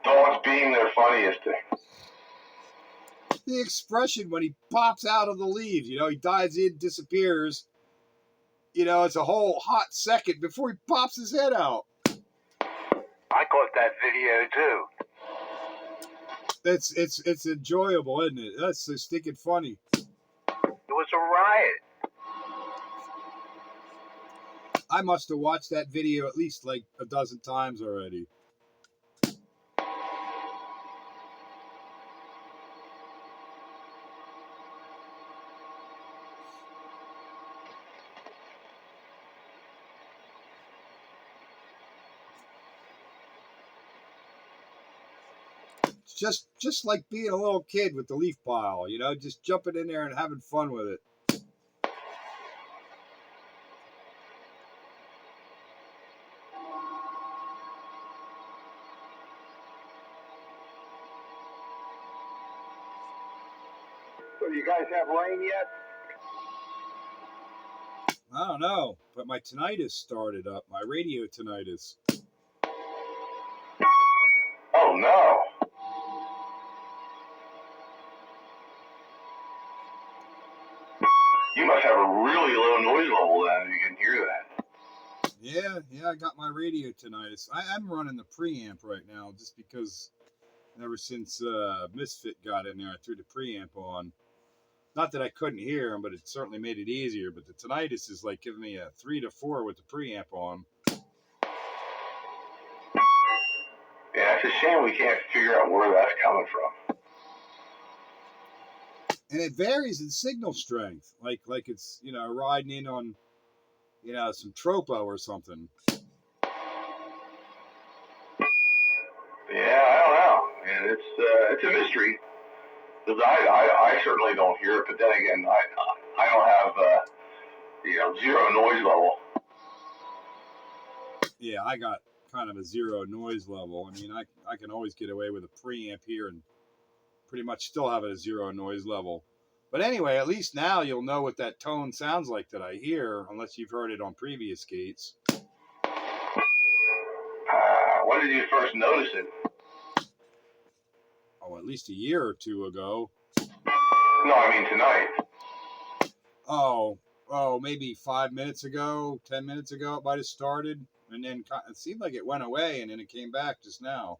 Dogs being their funniest thing. The expression when he pops out of the leaves, you know, he dives in, disappears. You know, it's a whole hot second before he pops his head out. I caught that video too. It's enjoyable, isn't it? That's so stinking funny. It was a riot. I must have watched that video at least like a dozen times already. Just like being a little kid with the leaf pile, you know, just jumping in there and having fun with it. So you guys have rain yet? I don't know, but my tinnitus started up, my radio tinnitus. Oh no. You must have a really low noise level then if you can hear that. Yeah, I got my radio tinnitus. I'm running the preamp right now just because ever since Misfit got in there, I threw the preamp on. Not that I couldn't hear him, but it certainly made it easier. But the tinnitus is like giving me a 3 to 4 with the preamp on. Yeah, it's a shame we can't figure out where that's coming from. And it varies in signal strength, like it's, you know, riding in on, you know, some tropo or something. Yeah, I don't know. And it's a mystery. Because I certainly don't hear it, but then again, I don't have zero noise level. Yeah, I got kind of a zero noise level. I mean, I can always get away with a preamp here and pretty much still have a zero noise level. But anyway, at least now you'll know what that tone sounds like that I hear, unless you've heard it on previous gates. When did you first notice it? Oh, at least a year or two ago. No, I mean tonight. Oh, oh, maybe 5 minutes ago, 10 minutes ago, it might have started. And then it seemed like it went away, and then it came back just now.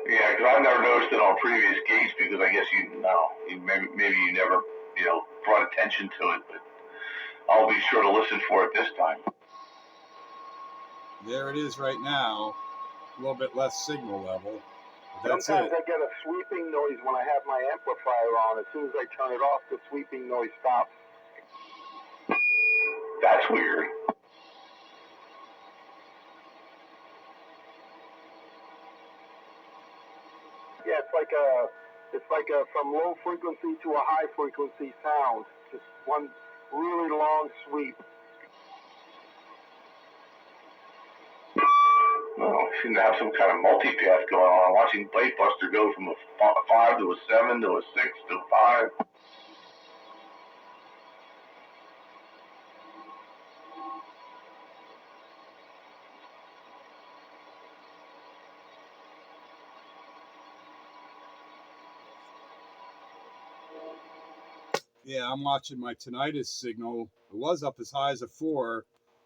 Yeah, because I've never noticed it on previous gates because I guess maybe you never, brought attention to it, but I'll be sure to listen for it this time. There it is right now. A little bit less signal level. But that's Sometimes it. I get a sweeping noise when I have my amplifier on. As soon as I turn it off, the sweeping noise stops. That's weird. Yeah, it's like a from low frequency to a high frequency sound. Just one really long sweep. Well, you seem to have some kind of multipath going on. I'm watching Bytebuster go from a 5 to a 7 to a 6 to a 5. Yeah, I'm watching my tinnitus signal. It was up as high as a 4.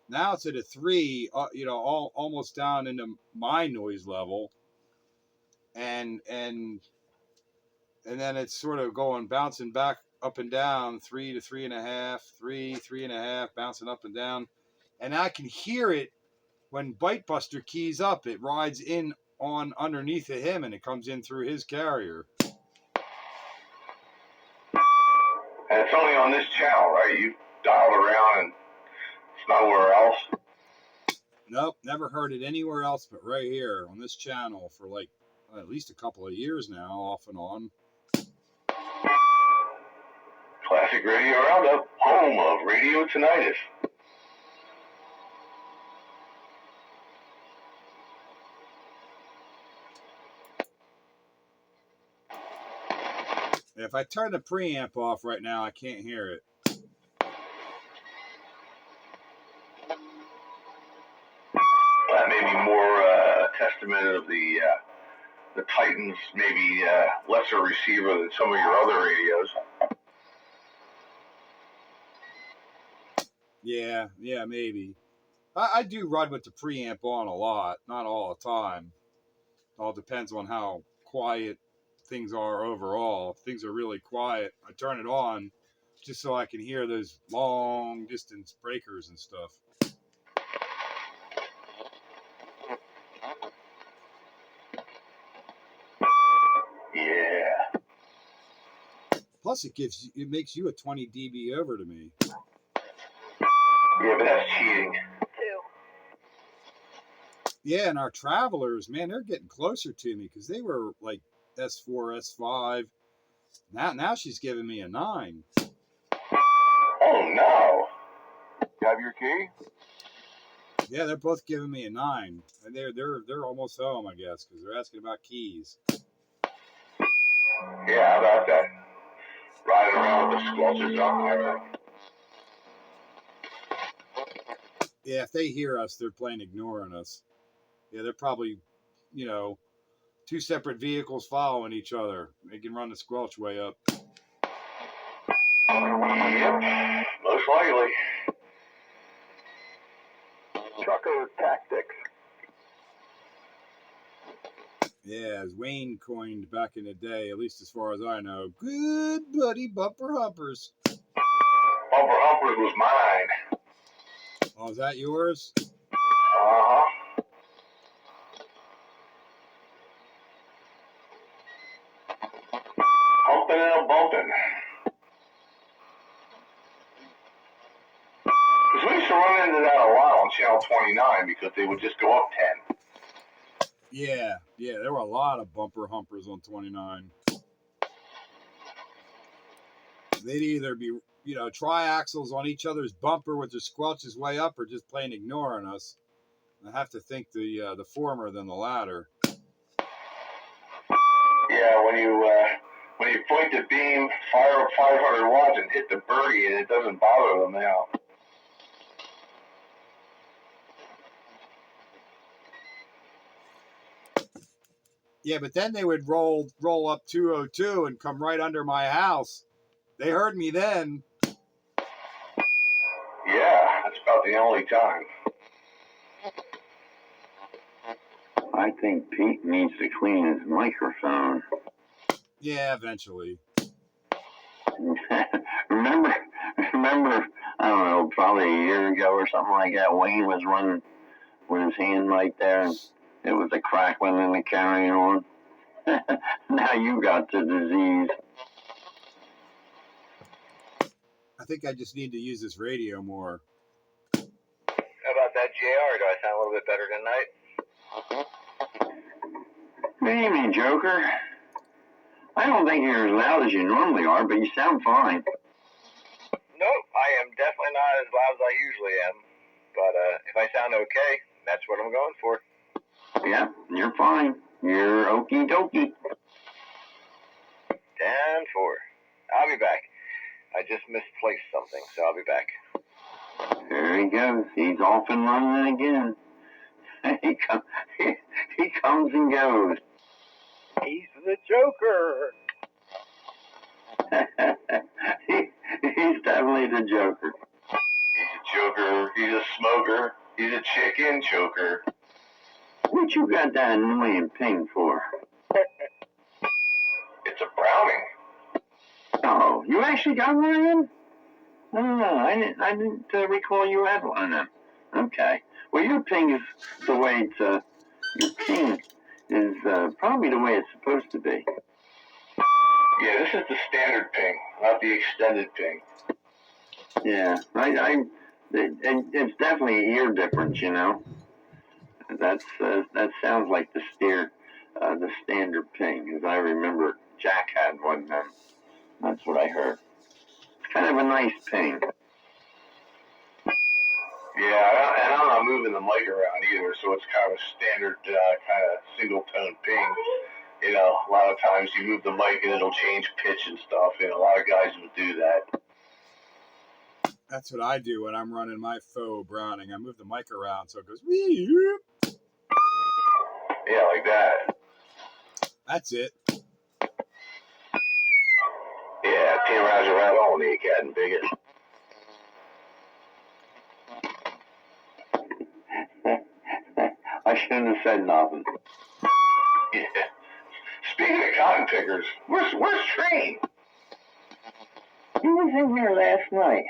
Now it's at a 3, almost down into my noise level. And then it's sort of bouncing back up and down, 3 to 3.5, 3.5, bouncing up and down. And I can hear it when Bytebuster keys up. It rides in on underneath of him, and it comes in through his carrier. And it's only on this channel, right? You dialed around and it's nowhere else? Nope, never heard it anywhere else but right here on this channel for like at least a couple of years now, off and on. Classic Radio Roundup, home of Radio Tinnitus. If I turn the preamp off right now, I can't hear it. That may be more a testament of the Titan's maybe lesser receiver than some of your other radios. Yeah, maybe. I do run with the preamp on a lot, not all the time. All depends on how quiet things are overall. If things are really quiet, I turn it on just so I can hear those long distance breakers and stuff. Yeah. Plus, it makes you a 20 dB over to me. Yeah, but that's cheating. Yeah, and our travelers, man, they're getting closer to me because they were like S4, S5. Now she's giving me a 9. Oh no! You have your key? Yeah, they're both giving me a 9, and they're almost home, I guess, because they're asking about keys. Yeah, how about that? Riding around with the squelchers on there. Yeah, if they hear us, they're plain ignoring us. Yeah, they're probably, 2 separate vehicles following each other. They can run the squelch way up. Yep, most likely. Trucker tactics. Yeah, as Wayne coined back in the day, at least as far as I know, good buddy bumper humpers. Bumper humpers was mine. Oh, is that yours? Uh-huh. Humping and a bumping. Because we used to run into that a lot on Channel 29 because they would just go up 10. Yeah, there were a lot of bumper humpers on 29. They'd either be, triaxles on each other's bumper with their squelches way up or just plain ignoring us. I have to think the former than the latter. Yeah, when you point the beam, fire up 500 watts and hit the birdie, and it doesn't bother them now. Yeah, but then they would roll up 202 and come right under my house. They heard me then. Yeah, that's about the only time. I think Pete needs to clean his microphone. Yeah, eventually. remember, I don't know, probably a year ago or something like that, Wayne was running with his hand right there, and it was a crackling and a carrying on. Now you got the disease. I think I just need to use this radio more. How about that, JR? Do I sound a little bit better tonight? What do you mean, Joker? I don't think you're as loud as you normally are, but you sound fine. Nope, I am definitely not as loud as I usually am. But if I sound okay, that's what I'm going for. Yeah, you're fine. You're okie dokie. 10-4. I'll be back. I just misplaced something, so I'll be back. There he goes. He's off and running again. He comes and goes. He's the Joker. He's definitely the Joker. He's a joker. He's a smoker. He's a chicken choker. What you got that annoying ping for? It's a Browning. Oh, you actually got one of them? No, I didn't recall you had one of them. Okay. Well, your ping is the way it's, your ping is probably the way it's supposed to be. Yeah, this is the standard ping, not the extended ping. Yeah, it's definitely an ear difference, you know. That sounds like the standard ping, as I remember Jack had one of them. That's what I heard. It's kind of a nice ping. Yeah, and I'm not moving the mic around either, so it's kind of a standard kind of single tone ping. You know, a lot of times you move the mic and it'll change pitch and stuff. You know, a lot of guys will do that. That's what I do when I'm running my faux Browning. I move the mic around so it goes wee. Yeah, like that. That's it. Yeah, Tim Roger right on the cat and bigot. I shouldn't have said nothing. Yeah. Speaking of cotton pickers, where's Train? He was in here last night.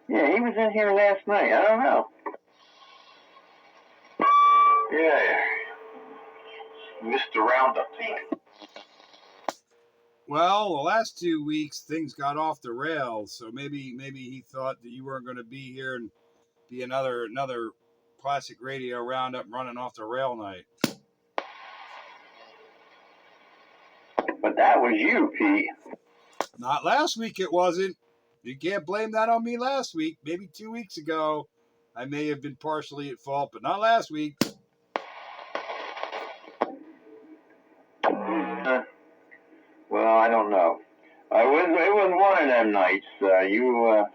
Yeah, he was in here last night. I don't know. Yeah. Missed the roundup. Well, the last 2 weeks things got off the rails, so maybe he thought that you weren't going to be here and be another classic radio roundup running off the rail night. But that was you, Pete. Not last week, it wasn't. You can't blame that on me last week. Maybe 2 weeks ago, I may have been partially at fault, but not last week. Well, I don't know. It was one of them nights. You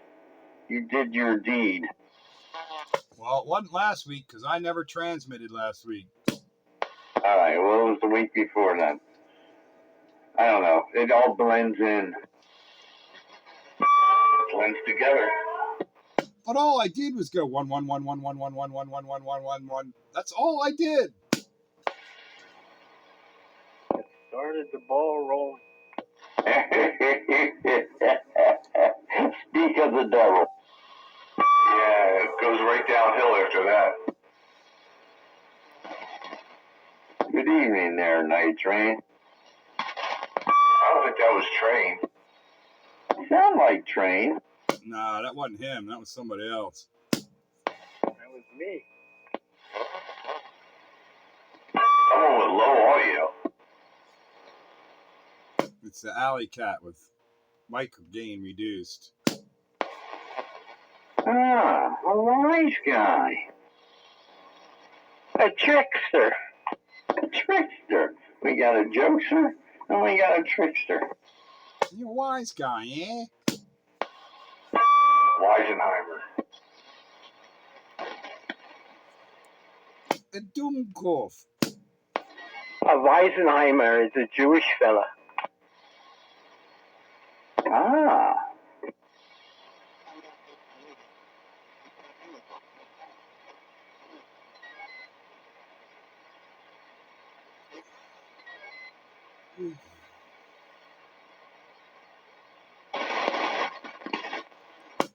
did your deed. Well, it wasn't last week because I never transmitted last week. All right. Well, it was the week before then. I don't know. It all blends in. Blends together. But all I did was go 1 1 1 1 1 1 1 1 1 1 1 1 1. That's all I did. Started the ball rolling. Speak of the devil. Yeah, it goes right downhill after that. Good evening there, Night Train. I don't think that was Train. Sound like Train. Nah, that wasn't him. That was somebody else. That was me. Someone with low audio. It's the alley cat with mic gain reduced. Ah, a wise guy. A trickster. A trickster. We got a jokester and we got a trickster. You're a wise guy, eh? Weisenheimer. A Dumkopf. A Weisenheimer is a Jewish fella. Ah.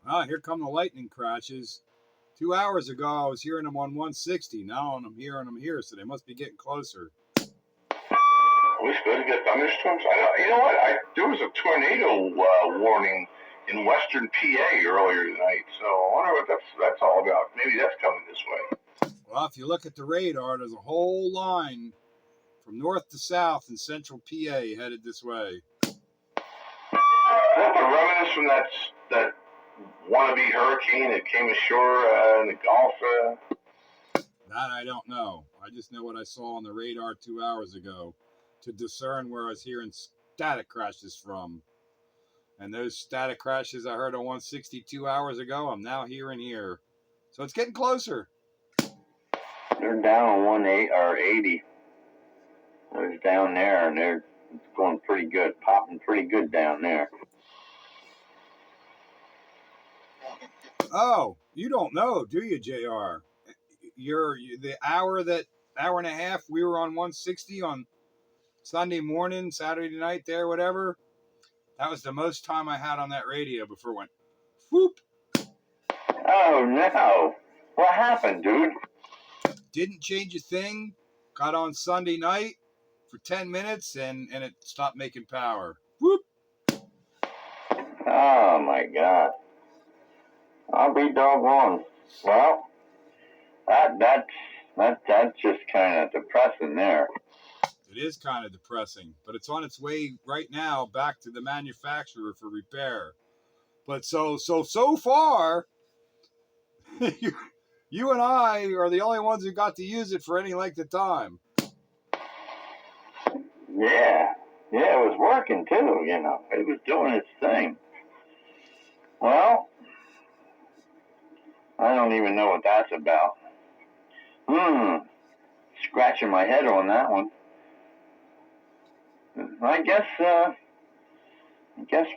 Ah, here come the lightning crashes. 2 hours ago, I was hearing them on 160. Now I'm hearing them here, so they must be getting closer. Are we supposed to get thunderstorms? You know what? There was a tornado warning in western PA earlier tonight, so I wonder what that's all about. Maybe that's coming this way. Well, if you look at the radar, there's a whole line from north to south in central PA headed this way. Is that the remnants from that wannabe hurricane that came ashore in the Gulf? That I don't know. I just know what I saw on the radar 2 hours ago to discern where I was hearing static crashes from. And those static crashes I heard on 160 2 hours ago, I'm now hearing here. So it's getting closer. They're down on 80. They're down there, and they're going pretty good, popping pretty good down there. Oh, you don't know, do you, JR? You're the hour and a half we were on 160 on Sunday morning, Saturday night there, whatever. That was the most time I had on that radio before it went whoop. Oh, no. What happened, dude? Didn't change a thing. Got on Sunday night for 10 minutes and it stopped making power. Whoop. Oh, my God. I'll be doggone. Well, that's just kind of depressing there. It is kind of depressing, but it's on its way right now back to the manufacturer for repair. But so far, you and I are the only ones who got to use it for any length of time. Yeah, it was working too, you know. It was doing its thing. Well, I don't even know what that's about. Scratching my head on that one. I guess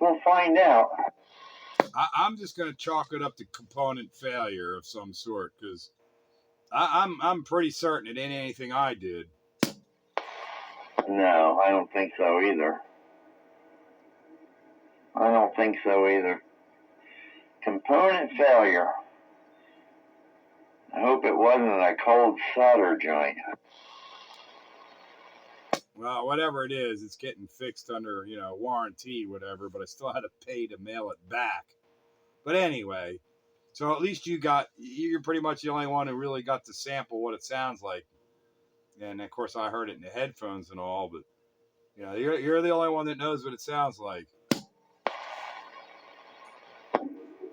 we'll find out. I'm just going to chalk it up to component failure of some sort because I'm pretty certain it ain't anything I did. No, I don't think so either. Component failure. I hope it wasn't a cold solder joint. Well, whatever it is, it's getting fixed under, warranty, whatever, but I still had to pay to mail it back. But anyway, so at least you're pretty much the only one who really got to sample what it sounds like. And of course I heard it in the headphones and all, but you're the only one that knows what it sounds like.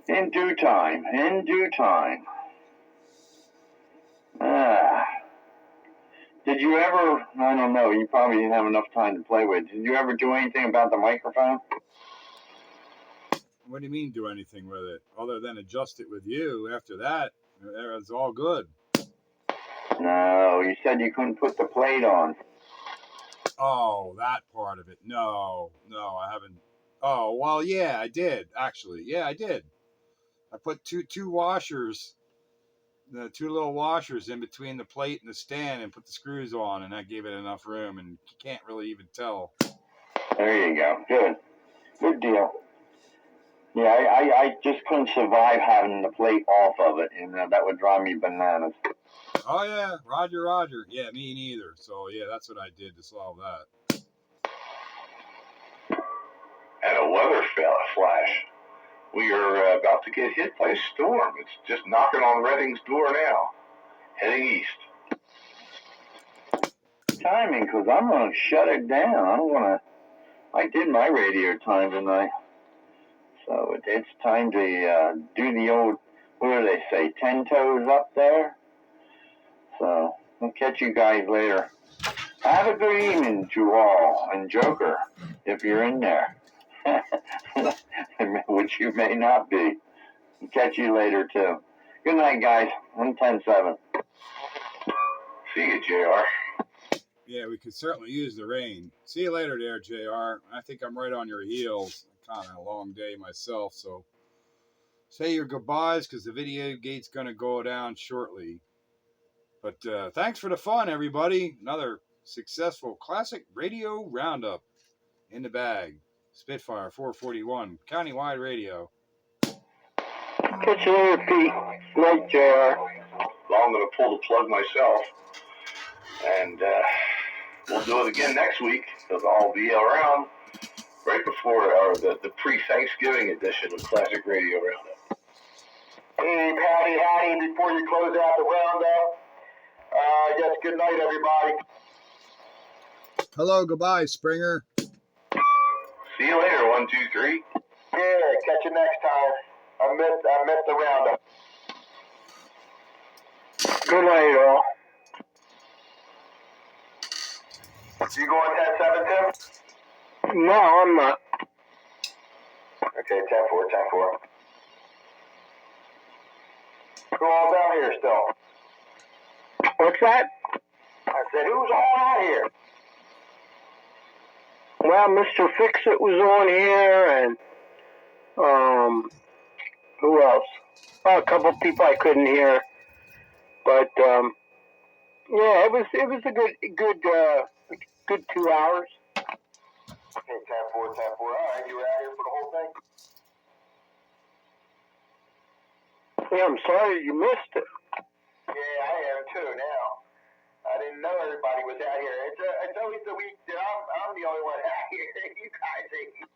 In due time. Did you ever, I don't know, you probably didn't have enough time to play with. Did you ever do anything about the microphone? What do you mean do anything with it? Other than adjust it with you. After that, it's all good. No, you said you couldn't put the plate on. Oh, that part of it. No, I haven't. Oh, well, yeah, I did, actually. Yeah, I did. I put two washers, the two little washers in between the plate and the stand and put the screws on, and that gave it enough room, and you can't really even tell. There you go. Good deal. Yeah, I just couldn't survive having the plate off of it, and that would drive me bananas. Oh, yeah, Roger. Yeah, me neither. So, yeah, that's what I did to solve that. And a weather flash. We are about to get hit by a storm. It's just knocking on Redding's door now, heading east. Timing, because I'm going to shut it down. I did my radio time tonight. So it's time to do the old, what do they say, 10 toes up there? So we'll catch you guys later. Have a good evening to all, and Joker, if you're in there, which you may not be. We'll catch you later too. Good night, guys. I'm 10-7. See you, JR. Yeah, we could certainly use the rain. See you later there, JR. I think I'm right on your heels. Kind of a long day myself, so say your goodbyes because the video gate's going to go down shortly. But thanks for the fun, everybody. Another successful classic radio roundup in the bag. Spitfire 441, countywide radio. Catch you later, Pete. Night, JR. Well, I'm going to pull the plug myself. And we'll do it again next week because I'll be around right before the pre-Thanksgiving edition of Classic Radio Roundup. Hey, Patty, before you close out the roundup, I guess good night, everybody. Hello, goodbye, Springer. See you later, 1, 2, 3. Yeah, catch you next time. I missed the roundup. Good night, all. You going 10-7, Tim? No, I'm not. Okay, 10-4, 10-4. Who all down here still? What's that? I said, who's all out here? Well, Mr. Fix-It was on here, and who else? Oh, a couple people I couldn't hear, but yeah, it was a good 2 hours. Okay, 10-4, 10-4. All right, you were out here for the whole thing? Yeah, I'm sorry you missed it. Yeah, I am too now. I didn't know everybody was out here. It's always the week that I'm the only one out here. You guys ain't.